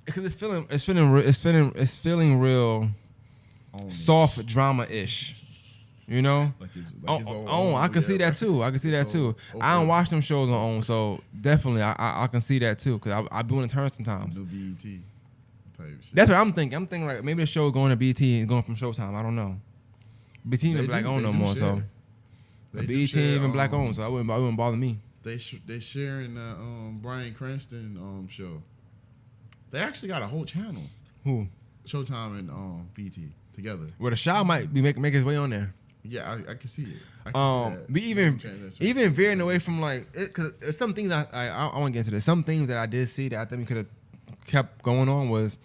because it's feeling real soft drama-ish, Like his own, I can see that too. I don't watch them shows on OWN, so definitely I can see that too, because I be want to turn sometimes. The BET type shit. That's what I'm thinking. I'm thinking like maybe the show going to BET and going from Showtime. I don't know. BET ain't black owned no more, so BET ain't even black owned, so it wouldn't bother me. They sharing the Bryan Cranston show. They actually got a whole channel. Who? Showtime and BET together. Well, the Shaw might be make his way on there. Yeah, I can see it. I can see that. Be even veering away from like, because some things I want to get into this. Some things that I did see that I think we could have kept going on was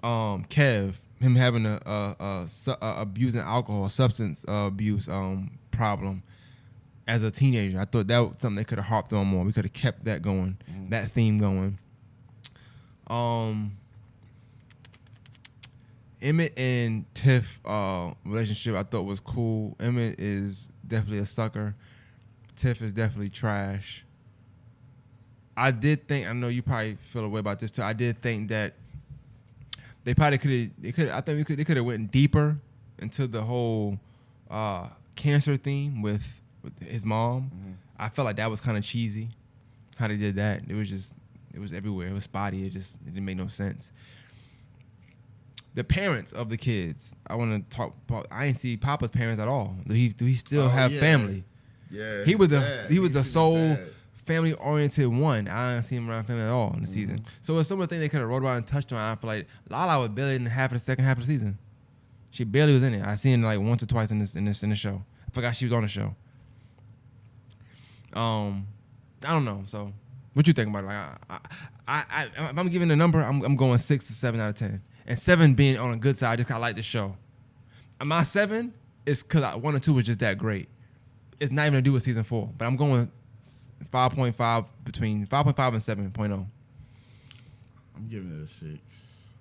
Kev him having a abusing alcohol, substance abuse problem as a teenager. I thought that was something they could have harped on more. We could have kept that going, that theme going. Emmett and Tiff relationship I thought was cool. Emmett is definitely a sucker. Tiff is definitely trash. I did think, I know you probably feel a way about this too. I did think that they probably they could have went deeper into the whole cancer theme with his mom. I felt like that was kind of cheesy how they did that. It was everywhere. It was spotty. It didn't make no sense. The parents of the kids, I want to talk about. I didn't see Papa's parents at all. Do he still have family? Yeah, he was the sole family oriented one. I didn't see him around family at all in the season. So it's some of the things they could have wrote about and touched on. I feel like Lala was barely in the second half of the season. She barely was in it. I seen her like once or twice in the show. I forgot she was on the show. I don't know. So what you think about it? Like if I'm giving a number, I'm going 6 to 7 out of 10. And 7 being on a good side, I just kind of like the show. And my 7 is because 1 or 2 was just that great. It's not even to do with season 4, but I'm going 5.5 between 5.5 and 7.0. I'm giving it a 6.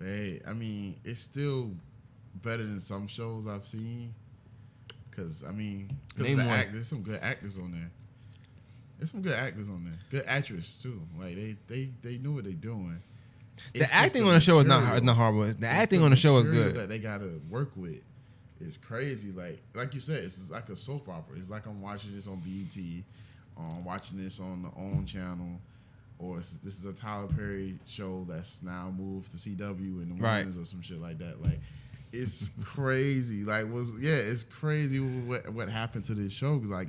It's still better than some shows I've seen. Because there's some good actors on there. There's some good actors on there. Good actress too. Like they knew what they're doing. The acting on the show is not horrible. The acting on the show is good. That they gotta work with is crazy. Like you said, it's like a soap opera. It's like I'm watching this on BET, watching this on the OWN channel, or this is a Tyler Perry show that's now moved to CW in the mornings or some shit like that. Like it's crazy. It's crazy what happened to this show. Cause like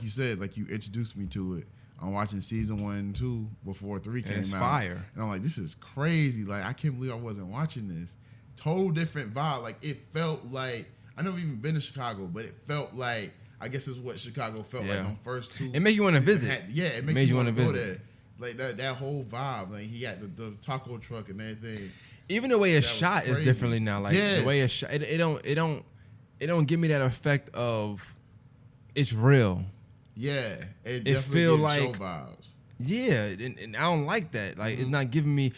you said, like you introduced me to it. I'm watching season 1 and 2 before 3 came out. It's fire. And I'm like, this is crazy. Like, I can't believe I wasn't watching this. Total different vibe. Like, it felt like, I never even been to Chicago, but it felt like, I guess it's what Chicago felt like on first 2. It made you want to visit. It made you want to go there. Like, that whole vibe. Like, he had the taco truck and everything. Even the way it's shot is differently now. Like, the way it's shot, it don't give me that effect of it's real. Yeah, it definitely feel like show vibes. Yeah, and I don't like that. Like it's not giving me.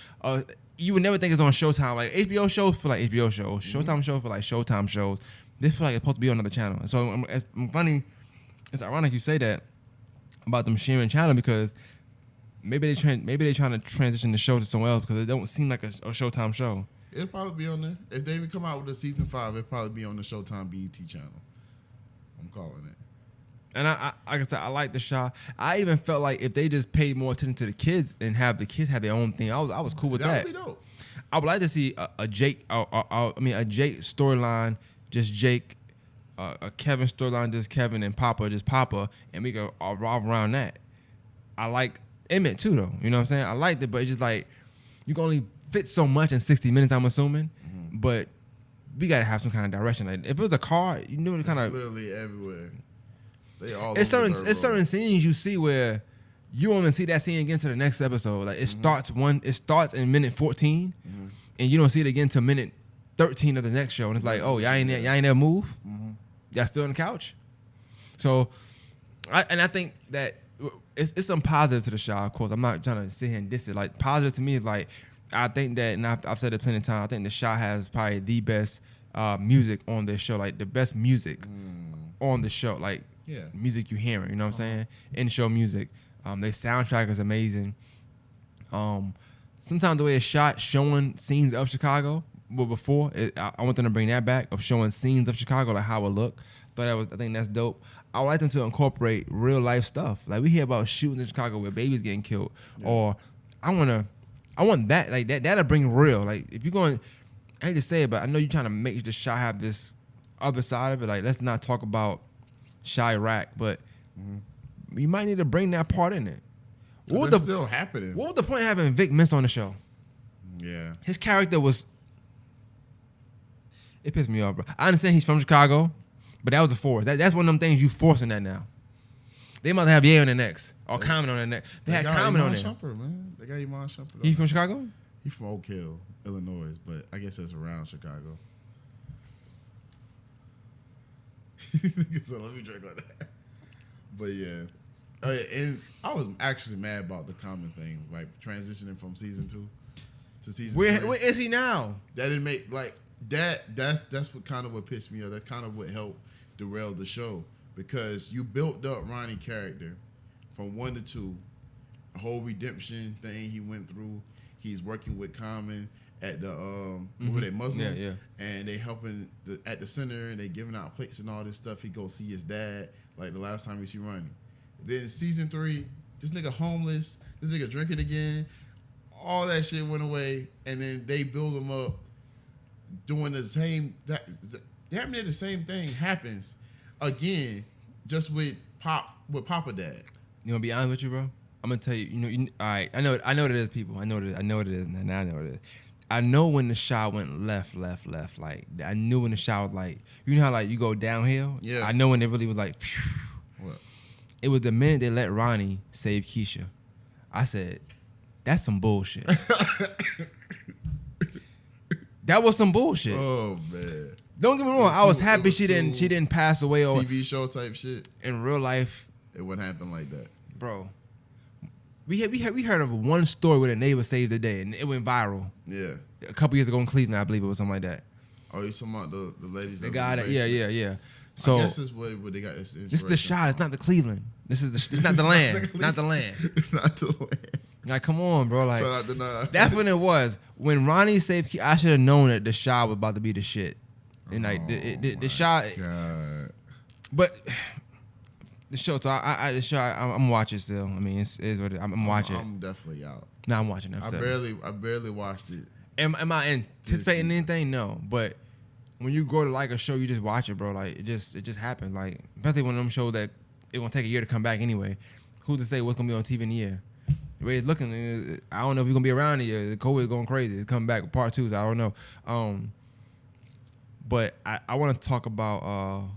You would never think it's on Showtime. Like HBO shows feel like HBO shows. Showtime shows feel like Showtime shows. This feel like it's supposed to be on another channel. And so I'm funny. It's ironic you say that about them sharing channel because maybe they trying to transition the show to somewhere else because it don't seem like a Showtime show. It'll probably be on there. If they even come out with a season 5, it'll probably be on the Showtime BET channel. I'm calling it. And I like I said, I like the shot. I even felt like if they just paid more attention to the kids and have the kids have their own thing, I was cool with that. That would be dope. I would like to see a Jake storyline, just Jake, a Kevin storyline, just Kevin and Papa, just Papa, and we go revolve around that. I like Emmett too, though. You know what I'm saying? I liked it, but it's just like you can only fit so much in 60 minutes. I'm assuming, but we gotta have some kind of direction. Like if it was a car, you knew it kind of literally everywhere. It's certain scenes you see where you won't even see that scene again to the next episode. Like it starts in minute 14, and you don't see it again to minute 13 of the next show, and it's like, oh, y'all ain't never move. Y'all still on the couch. So, I think that it's some positive to the show. Of course, I'm not trying to sit here and diss it. Like positive to me is like I think that, and I've said it plenty of times. I think the show has probably the best music on this show, like the best music on the show, like. Yeah. Music you hearing, you know what I'm saying? In-show music. Their soundtrack is amazing. Sometimes the way it's shot, showing scenes of Chicago, well, before, I want them to bring that back, of showing scenes of Chicago, like how it look. I think that's dope. I would like them to incorporate real life stuff. Like we hear about shootings in Chicago where babies getting killed. Yeah. Or I want that, like that'll bring real. Like if you're going, I hate to say it, but I know you're trying to make the shot have this other side of it. Like let's not talk about Chirac, but you might need to bring that part in it. What's still happening? What was the point of having Vic Mensa on the show? Yeah, his character was. It pissed me off, bro. I understand he's from Chicago, but that was a force. That's one of them things you forcing that now. They must have Ye on the next or Common on the next. They had Common on there. Shumpert, man. They got Iman Shumpert. He from Chicago? He's from Oak Hill, Illinois, but I guess that's around Chicago. So let me drink on that. But yeah. Oh, yeah, and I was actually mad about the Common thing, like transitioning from season 2 to season 3. Where is he now? That didn't make like that. That's what kind of what pissed me off. That kind of what helped derail the show because you built up Ronnie character from 1 to 2, a whole redemption thing he went through. He's working with Common at the what were they, Muslim? Yeah. And they helping at the center and they giving out plates and all this stuff. He go see his dad like the last time we see Ronnie. Then season 3, this nigga homeless, this nigga drinking again. All that shit went away, and then they build him up doing the same. Damn near the same thing happens again, just with Papa Dad. You wanna be honest with you, bro? I'm gonna tell you. All right. I know what it is, people. I know what it is. Now I know what it is. I know when the shot went left. Like I knew when the shot was like, you know how like you go downhill. Yeah. I know when it really was like. Phew. What? It was the minute they let Ronnie save Keisha. I said, that's some bullshit. That was some bullshit. Oh man. Don't get me wrong. I was happy she didn't pass away or TV show type shit. In real life. It wouldn't happen like that, bro. We heard of one story where a neighbor saved the day and it went viral. Yeah. A couple years ago in Cleveland, I believe it was something like that. Oh, you talking about the ladies? The guy that yeah. So I guess this is where they got this. This is the shot. It's not the Cleveland. It's not the land. Not the land. It's not the land. Like, come on, bro. Like, Shout out to Nas. that's when it was. When Ronnie saved, I should have known that the shot was about to be the shit. And like the shot. God. But the show. So the show. I'm watching still. I mean, it's what I'm watching. I'm definitely out. Nah, I'm watching that. I barely watched it. Am I anticipating anything? No, but when you go to like a show, you just watch it, bro. Like it just happened. Like especially one of them shows that it gonna take a year to come back anyway. Who's to say what's gonna be on TV in a year? The way it's looking, I don't know if you're gonna be around a year. The COVID is going crazy. It's coming back with part 2. So I don't know. But I want to talk about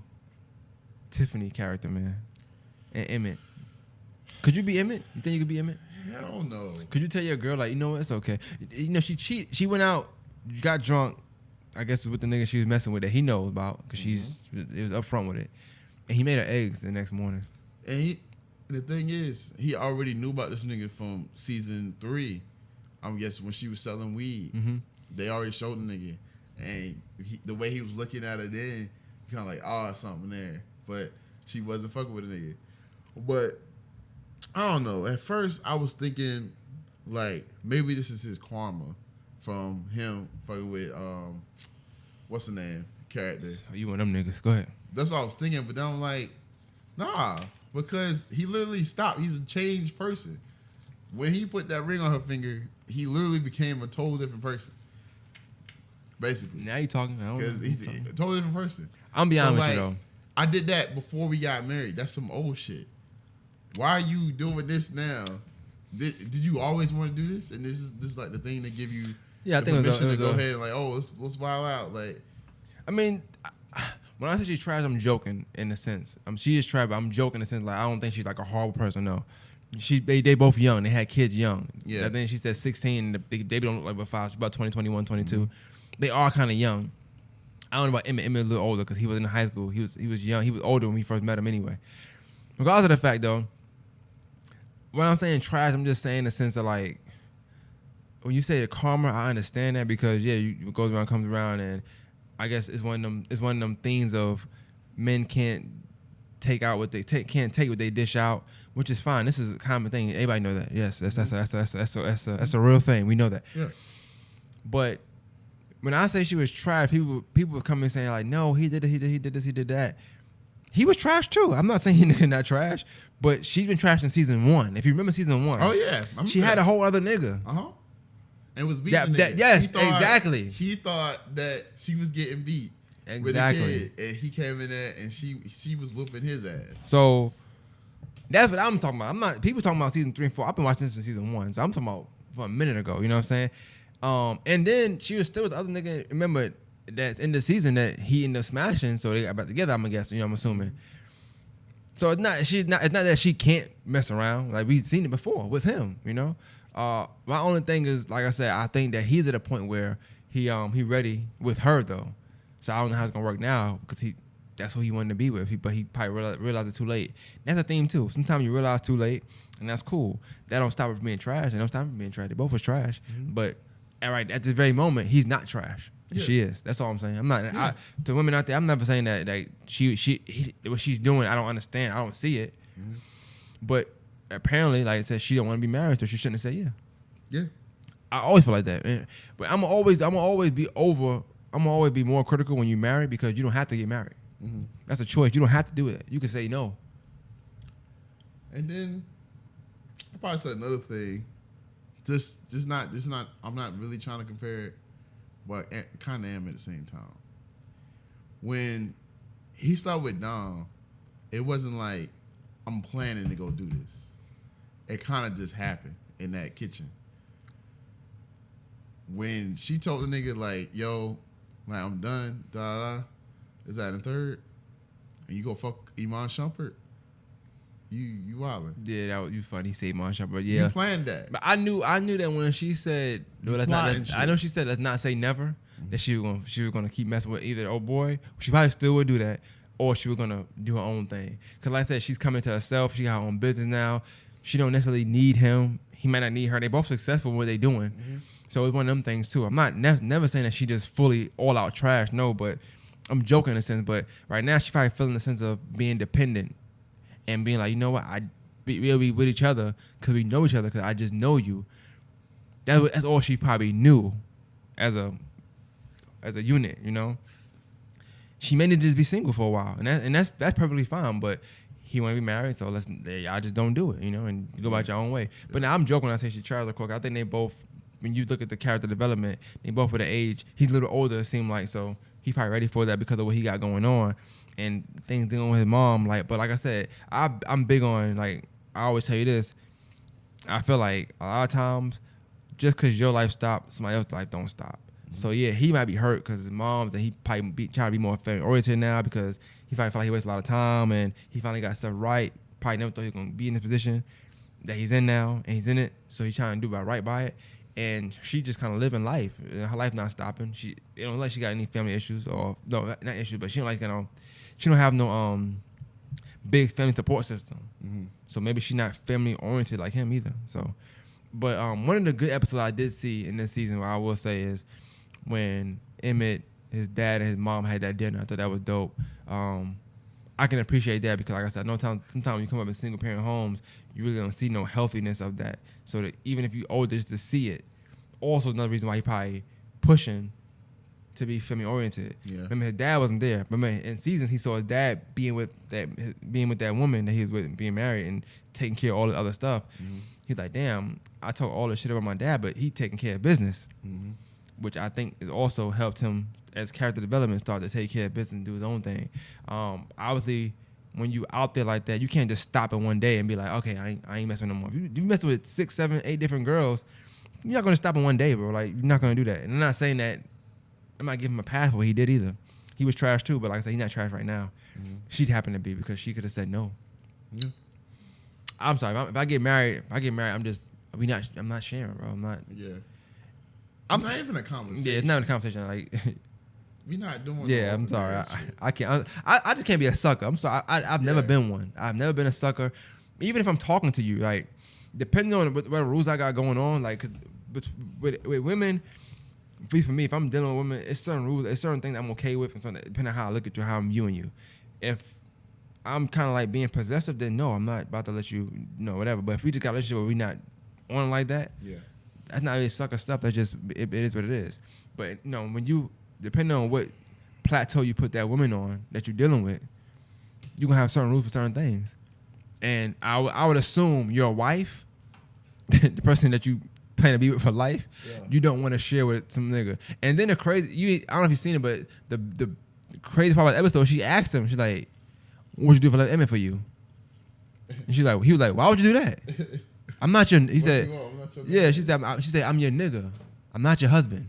Tiffany character, man, and Emmett. Could you be Emmett? You think you could be Emmett? Hell no. Could you tell your girl like, you know what, it's okay. You know she cheated. She went out, got drunk. I guess it's with the nigga she was messing with that he knows about because it was upfront with it, and he made her eggs the next morning. And the thing is, he already knew about this nigga from season 3. I'm guessing when she was selling weed, they already showed the nigga, and the way he was looking at her then, kind of like, oh, something there. But she wasn't fucking with a nigga. But I don't know. At first, I was thinking like maybe this is his karma from him fucking with what's the name character. Oh, you one of them niggas? Go ahead. That's what I was thinking, but then I'm like, nah, because he literally stopped. He's a changed person. When he put that ring on her finger, he literally became a total different person. Basically. Now you talking? Because he's a totally different person. I'm be honest with you though. I did that before we got married. That's some old shit. Why are you doing this now? Did you always want to do this? And this is like the thing that give you I think permission it was to go ahead and like, oh, let's wild out. Like, I mean, when I say she's trash, I'm joking in a sense. She is trash, but I'm joking in a sense like I don't think she's like a horrible person. No, they both young. They had kids young. Yeah. I think she said 16. They don't look like about 5. She's about 20, 21, 22. They are kind of young. I don't know about Emmett. Emmett a little older because he was in high school. He was young. He was older when we first met him anyway. Regardless of the fact though, when I'm saying trash, I'm just saying in the sense of like, when you say the karma, I understand that because it goes around, comes around, and I guess it's one of them things of men can't take out what they can't take what they dish out, which is fine. This is a common thing. Everybody know that. Yes, that's a real thing. We know that. yeah. But when I say she was trash, people were coming saying like, no, he did this, he did this, he did that. He was trash too. I'm not saying he's not trash, but she's been trash in season 1. If you remember season 1, Oh yeah, she had a whole other nigga. And was beating the nigga. Yes, exactly. He thought that she was getting beat with a kid, and he came in there and she was whooping his ass. So that's what I'm talking about. I'm not people talking about season 3 and 4. I've been watching this from season 1, so I'm talking about from a minute ago. You know what I'm saying? And then she was still with the other nigga. Remember that in the season that he ended up smashing, so they got back together. I'm guessing. I'm assuming. So it's not that she can't mess around. Like we've seen it before with him. You know. My only thing is, like I said, I think that he's at a point where he ready with her though. So I don't know how it's gonna work now because that's who he wanted to be with. But he probably realized it too late. That's the theme too. Sometimes you realize too late, and that's cool. That don't stop it from being trash. They don't stop it from being trash. They both was trash. But at this very moment, he's not trash. Yeah. She is. That's all I'm saying. I'm not to women out there. I'm never saying that what she's doing. I don't understand. I don't see it. But apparently, like I said, she don't want to be married, so she shouldn't have said yeah. Yeah. I always feel like that, man. But I'm always be more critical when you marry because you don't have to get married. That's a choice. You don't have to do it. You can say no. And then I probably said another thing. I'm not really trying to compare it, but kind of am at the same time. When he started with Dom, it wasn't like I'm planning to go do this. It kind of just happened in that kitchen. When she told the nigga like, "Yo, like I'm done," is that in third? And you go fuck Iman Shumpert? You wildin'. Yeah, that was you funny. He said Marsha, but yeah, You planned that. But I knew that when she said, no, I know she said let's not say never. That she was gonna keep messing with either old boy. She probably still would do that, or she was gonna do her own thing. Cause like I said, she's coming to herself. She got her own business now. She don't necessarily need him. He might not need her. They both successful in what they doing. So it's one of them things too. I'm not never saying that she just fully all out trash. No, but I'm joking in a sense. But right now she probably feeling the sense of being dependent and being like, you know what, we'll be with each other because we know each other because I just know you. That's all she probably knew as a unit, you know. She may need to just be single for a while, and that's perfectly fine. But he want to be married, so y'all just don't do it, you know, and go about your own way. But now I'm joking when I say she tries to cook. I think they both, when you look at the character development, they both at the age. He's a little older, it seemed like, so he probably ready for that because of what he got going on and things dealing with his mom. But like I said, I'm big on, like, I always tell you this. I feel like a lot of times, just because your life stops, somebody else's life don't stop. So yeah, he might be hurt because his mom's, and he probably trying to be more family oriented now because he probably felt like he wasted a lot of time and he finally got stuff right. Probably never thought he was gonna be in this position that he's in now, and he's in it. So he's trying to do right by it. And she just kind of living life. Her life not stopping. It don't look like she got any family issues or no, not issues, but she don't she don't have no big family support system. So maybe she's not family oriented like him either. So, but one of the good episodes I did see in this season, what I will say is when Emmett, his dad, and his mom had that dinner. I thought that was dope. I can appreciate that because, like I said, sometimes when you come up in single parent homes, you really don't see no healthiness of that. So that even if you older, just to see it, also another reason why he probably pushing to be family oriented. Yeah. Remember, his dad wasn't there. Remember, in seasons he saw his dad being with that woman that he was with, being married and taking care of all the other stuff. He's like, damn, I talk all this shit about my dad, but he taking care of business, which I think has also helped him as character development start to take care of business and do his own thing. Obviously, when you out there like that, you can't just stop in one day and be like, okay, I ain't messing no more. If you messing with 6, 7, 8 different girls, you're not gonna stop in one day, bro. Like, you're not gonna do that. And I'm not saying that I'm not giving him a pass for what he did either. He was trash too, but like I said, he's not trash right now. She'd happen to be because she could have said no. Yeah. I'm sorry. If I get married, I'm not sharing, bro. I'm not. Yeah. It's not even a conversation. Yeah, it's not a conversation. Like, we're not doing. Yeah, I'm sorry. I can't. I just can't be a sucker. I'm sorry. I've never been one. I've never been a sucker. Even if I'm talking to you, like, depending on what rules I got going on, like, 'cause with women, at least for me, if I'm dealing with women, it's certain rules, it's certain things I'm okay with, and depending on how I look at you, how I'm viewing you. If I'm kind of like being possessive, then no, I'm not about to let you know whatever. But if we just got a relationship where we not on like that, that's not really sucker stuff. That's just it is what it is. But when you, depending on what plateau you put that woman on that you're dealing with, you're gonna have certain rules for certain things. And I would assume your wife, the person that you plan to be with for life, you don't want to share with some nigga. And then I don't know if you've seen it, but the crazy part about the episode, she asked him, she's like, what would you do if I left Emmett for you? And he was like, why would you do that? I'm not your, he said, yeah, she said, I'm your nigga. I'm not your husband.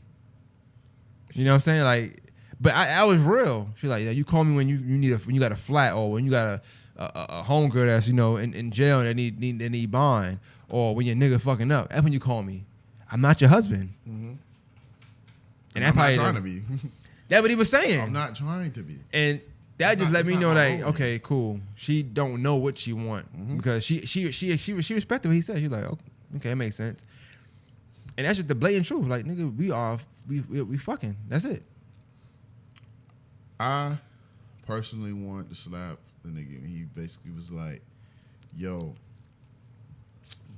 You know what I'm saying? Like, but I was real. She's like, yeah, you call me when you got a flat or when you got a homegirl that's in jail and they need bond, or when your nigga fucking up, that's when you call me. I'm not your husband. Mm-hmm. And I'm not trying to be. That's what he was saying. I'm not trying to be. And that just let me know, like, homie. okay, cool. She don't know what she want because she respected what he said. She was like, okay, it makes sense. And that's just the blatant truth. Like, nigga, we fucking. That's it. I personally wanted to slap the nigga, and he basically was like, "Yo,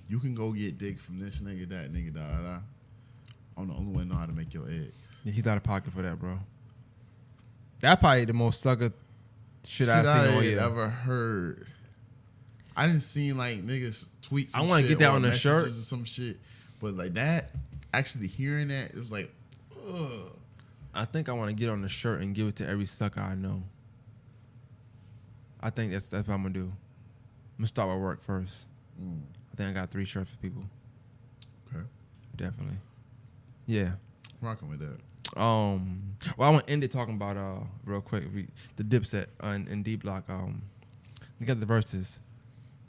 you can go get dick from this nigga, that nigga, da da da. I'm the only one know how to make your eggs." Yeah, he's out of pocket for that, bro. That probably the most sucker shit I've seen all year. Ever heard. I didn't see like niggas tweet some I want to get that on the shirt or some shit, but like that, actually hearing that, it was like, ugh. I think I want to get on the shirt and give it to every sucker I know. I think that's what I'm gonna do. I'm gonna start with work first. I think I got 3 shirts for people. Okay. Definitely. Yeah. Rocking with that. Well, I want to end it talking about real quick the Dipset and D Block. We got the verses.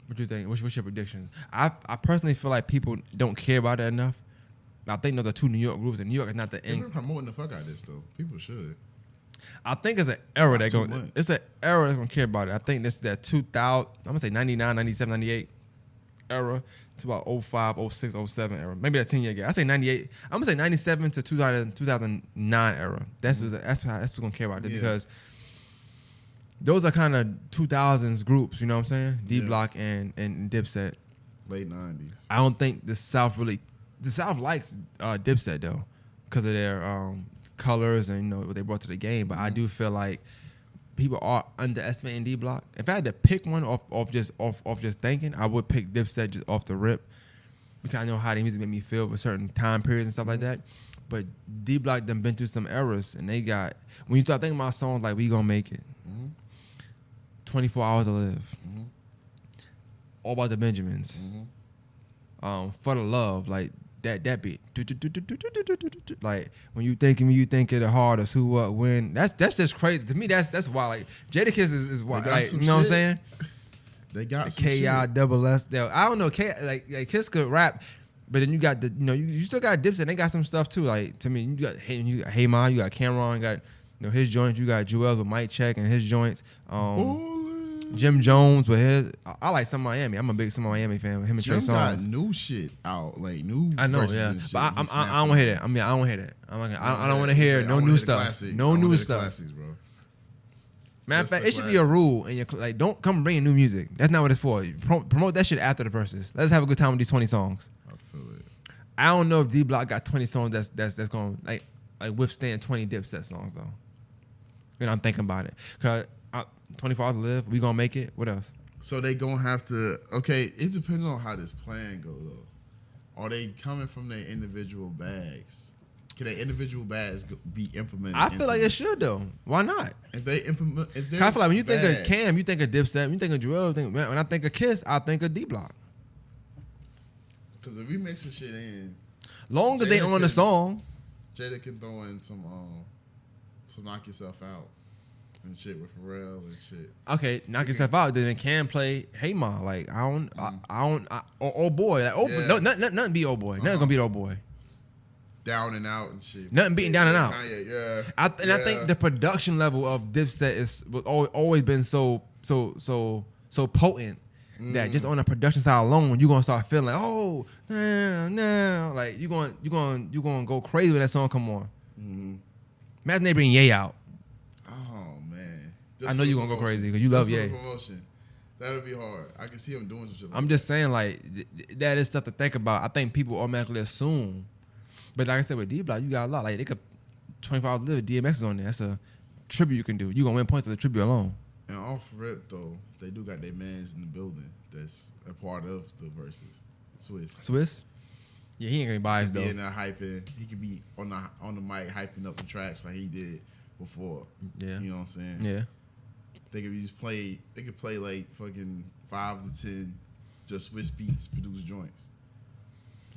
What you think? What's your predictions? I personally feel like people don't care about it enough. I think those are 2 New York groups, and New York is not the They've end. been promoting the fuck out of this though. People should. I think it's an era Not too much. it's an era that's gonna care about it. I think this is that 2000. I'm gonna say 99, 97, 98 era. It's about 05, 06, 07 era. Maybe that 10-year gap. I say 98. I'm gonna say 97 to 2009 era. That's what's gonna care about it because those are kind of 2000s groups. You know what I'm saying? D Block and Dipset. Late 90s. I don't think the South likes Dipset though because of their colors and what they brought to the game. But I do feel like people are underestimating D Block. If I had to pick one off just thinking, I would pick Dipset just off the rip because I know how the music made me feel with certain time periods and stuff like that. But D Block done been through some eras, and they got when you start thinking about songs like "We Gonna Make It," 24 Hours to Live, All About the Benjamins, For the Love, like that beat, like when you think of me, you think of the hardest, who, what, when. That's just crazy to me. That's why like Jadakiss is why, like, you know what I'm saying? They got The some K-I-double-S. I don't know, like Kiss could rap, but then you got the you still got Dipset. They got some stuff too. Like to me, you got Hey Ma, you got Cameron, you got his joints. You got Joel's with Mike Check and his joints. Jim Jones with his. I like Some Miami. I'm a big Some Miami fan. Him and Trey Songz. Jim got new shit out, like new. I know, verses yeah, and shit. but I He don't snapping. want to hear that. I don't want to hear that. I don't want to hear no new stuff. No new stuff. Classics, bro. Matter of Just fact, the it should be a rule, and like, don't come bringing new music. That's not what it's for. Promote that shit after the verses. Let's have a good time with these 20 songs. I feel it. I don't know if D Block got 20 songs that's gonna like withstand 20 Dipset songs though. I'm thinking about it. Cause 24 Hours to Live, We Gonna Make It. What else? So they gonna have to. Okay, it depends on how this plan go though. Are they coming from their individual bags? Can their individual bags be implemented? I feel like it should though. Why not? If they implement, I feel like when you think of Cam, you think of Dipset. When you think of Joel, when I think of Kiss, I think of D Block. Because if we mix the shit in, Long as they on the song. Jada can throw in some Knock Yourself Out and shit with Pharrell and shit. Okay, Knock Yourself Out. Then Cam play Hey Ma. Like I don't. Oh boy. Like no, nothing beat old boy. Nothing gonna beat old boy. Down and Out and shit. Nothing beating Down and Out. Yeah. I think the production level of Dipset was always been so potent that just on the production side alone, you gonna start feeling like, oh no, like you gonna go crazy when that song come on. Imagine they bring Ye out. Oh man, I know you gonna go crazy because you love Ye. Promotion. That'll be hard. I can see him doing some shit. I'm just saying, like that is stuff to think about. I think people automatically assume, but like I said with D Block, you got a lot. Like they could 25 Hours to Live, DMX is on there. That's a tribute you can do. You gonna win points to the tribute alone. And off rip though, they do got their mans in the building that's a part of the verses. Swiss. Yeah, he ain't gonna be biased though. He in there hyping. He could be on the mic hyping up the tracks like he did before. Yeah. You know what I'm saying? Yeah. They could play like fucking 5 to 10 just Swiss beats produced joints.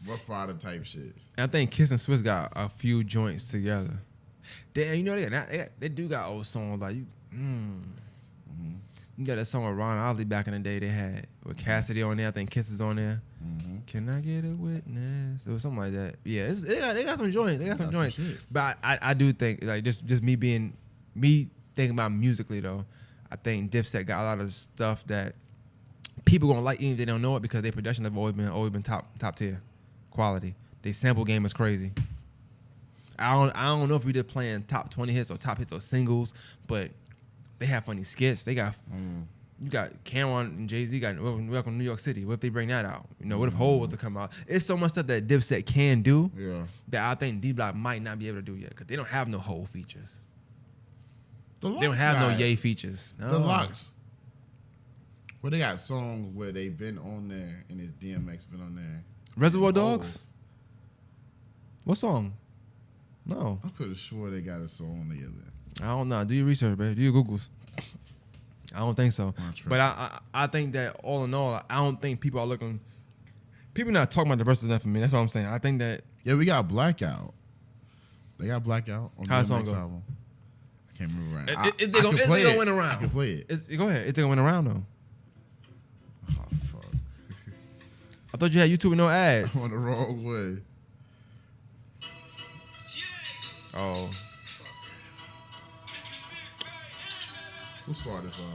Rough Rider type shit. And I think Kiss and Swiss got a few joints together. Damn, you know they do got old songs like you. You got that song with Ron Osley back in the day they had with Cassidy on there. I think Kiss is on there. Mm-hmm. Can I get a witness? Or something like that. Yeah, they got some joints. They got some joints. But I do think like just me thinking about musically though, I think Dipset got a lot of stuff that people gonna like even if they don't know it because their production have always been top tier quality. Their sample game is crazy. I don't know if we just playing top 20 hits or top hits or singles, but they have funny skits. They got you got Cameron and Jay-Z got Welcome to New York City. What if they bring that out? You know, what if Hov was to come out? It's so much stuff that Dipset can do that I think D-Block might not be able to do yet because they don't have no Hov features. They don't have no Ye features. No. The Locks. Well, they got songs where they've been on there and it's DMX been on there. Reservoir Dogs? What song? No. I'm pretty sure they got a song together. I don't know. Do your research, baby. Do your Googles. I don't think so. But I think that all in all, I don't think people are looking. People not talking about the verses enough for me. That's what I'm saying. I think that. Yeah, we got Blackout. They got Blackout on the song DMX go? album. I can't remember right. Is they gonna win around? I can play it. Go ahead. Is they gonna win around though? Oh fuck! I thought you had YouTube with no ads. I'm on the wrong way. Oh. Who started this off?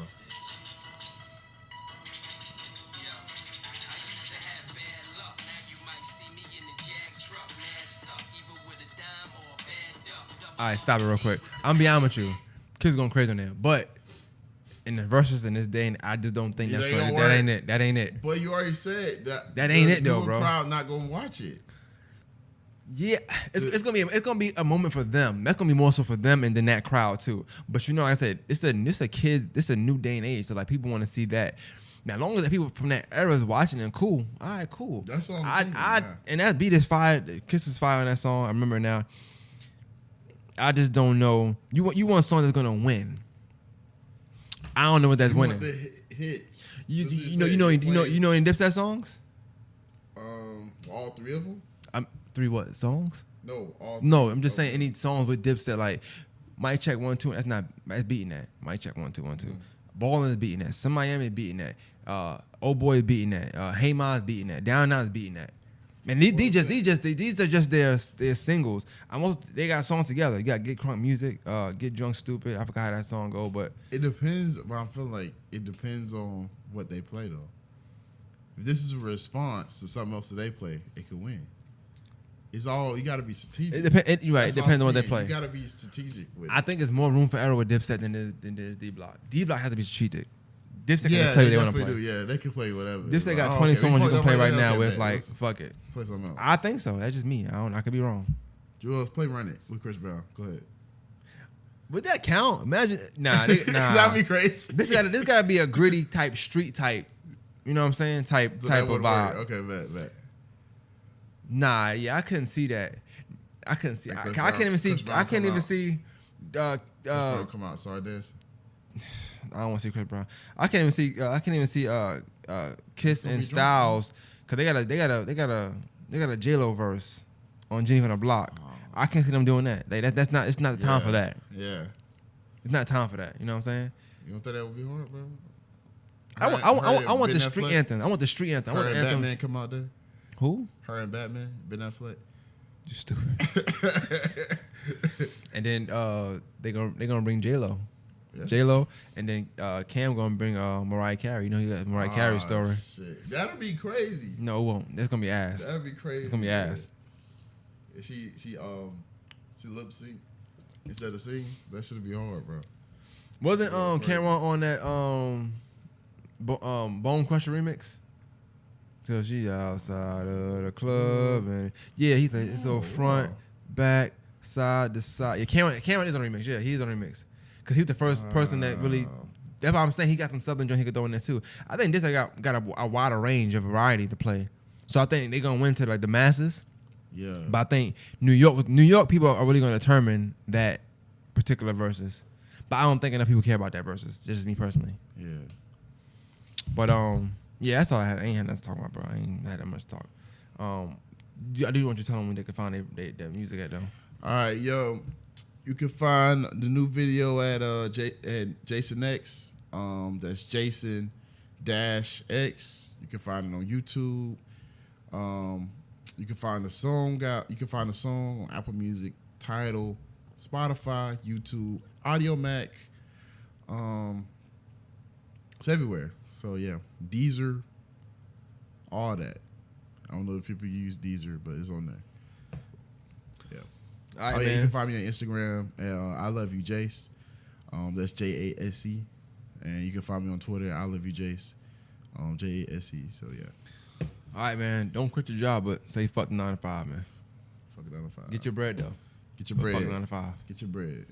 All right, stop it real quick. I'm gonna be honest with you. Kids going crazy on there, but in the verses in this day, I just don't think that's gonna. That ain't it. That ain't it. But you already said that ain't it though, bro. Crowd not gonna watch it. Yeah, it's gonna be a moment for them. That's gonna be more so for them and then that crowd too. But you know, like I said, it's a new day and age. So like people want to see that. Now, as long as the people from that era is watching and cool, all right, cool. That's all I'm thinking, and that beat is fire. Kiss is fire on that song. I remember now. I just don't know. You want a song that's gonna win. I don't know what that's winning. The hits. You know any Dipset songs? All three of them. 3 what songs? No, all. No, I'm just saying any songs with Dipset like Mic Check 1 2. That's beating that. Mic Check 1 2 1 2. Ballin' is beating that. Some Miami is beating that. Old Boy is beating that. Hey Ma is beating that. Down Now is beating that. And these are just their singles. They got songs together. You got Get Crunk Music, Get Drunk Stupid. I forgot how that song go, but it depends. But I feel like it depends on what they play though. If this is a response to something else that they play, it could win. It's all you got to be strategic. It depends on what they play. You got to be strategic with it. I think it's more room for error with Dipset than D-Block. D-Block has to be strategic. Dipset can play what they want to play. Yeah, they can play whatever. Dipset got 20 songs you can play right now with like fuck it. Play something else. I think so. That's just me. I could be wrong. Jules, play Run It with Chris Brown. Go ahead. Would that count? Imagine nah. That'd be crazy. This gotta be a gritty type, street type. You know what I'm saying? Type of vibe. Okay, bet. Nah, yeah, I couldn't see that. I couldn't see. I can't even see. I can't even see. Come out, Sardis. I don't want to see Chris Brown. I can't even see. Kiss and Styles because they got a J-Lo verse on Jenny from the Block. Oh. I can't see them doing that. Like that's not. It's not the time for that. Yeah. It's not time for that. You know what I'm saying? You don't think that would be hard, bro? I want the street anthem. I want the street anthem. I want the anthems. Batman come out there. Who? Her and Batman. Ben Affleck. You stupid. And then they gonna bring J-Lo. Yeah. J-Lo, and then Cam gonna bring Mariah Carey. You know he got Mariah Carey's story. Shit. That'll be crazy. No, it won't. That's gonna be ass. That'll be crazy. It's gonna be ass. Yeah, she lip sync instead of singing. That should be hard, bro. Wasn't Cameron on that Bone Crusher remix? Till she outside of the club and yeah, he's like so front, back, side to side. Yeah, Cameron is on the remix. Yeah, he's on the remix. Cause he's the first person that really. That's why I'm saying he got some southern joint he could throw in there too. I think this got a wider range of variety to play. So I think they're gonna win to like the masses. Yeah. But I think New York people are really gonna determine that particular verses. But I don't think enough people care about that verses. Just me personally. Yeah. But yeah, that's all I had. I ain't had nothing to talk about, bro. I ain't had that much to talk. I do want you to tell them when they can find their music at though. All right, yo. You can find the new video at Jason X That's Jason Dash X. You can find it on YouTube. You can find the song out. You can find the song on Apple Music, Tidal, Spotify, YouTube, Audio Mac. It's everywhere. So yeah, Deezer, all that. I don't know if people use Deezer, but it's on there. Yeah. All right, You man. can find me on Instagram. I love you, Jace. That's Jase, and you can find me on Twitter. I love you, Jace. Jase. So yeah. All right, man. Don't quit your job, but say fuck the 9 to 5, man. Fuck it, 9 to 5. Get your bread though. Get your But bread. fuck the 9 to 5. Get your bread.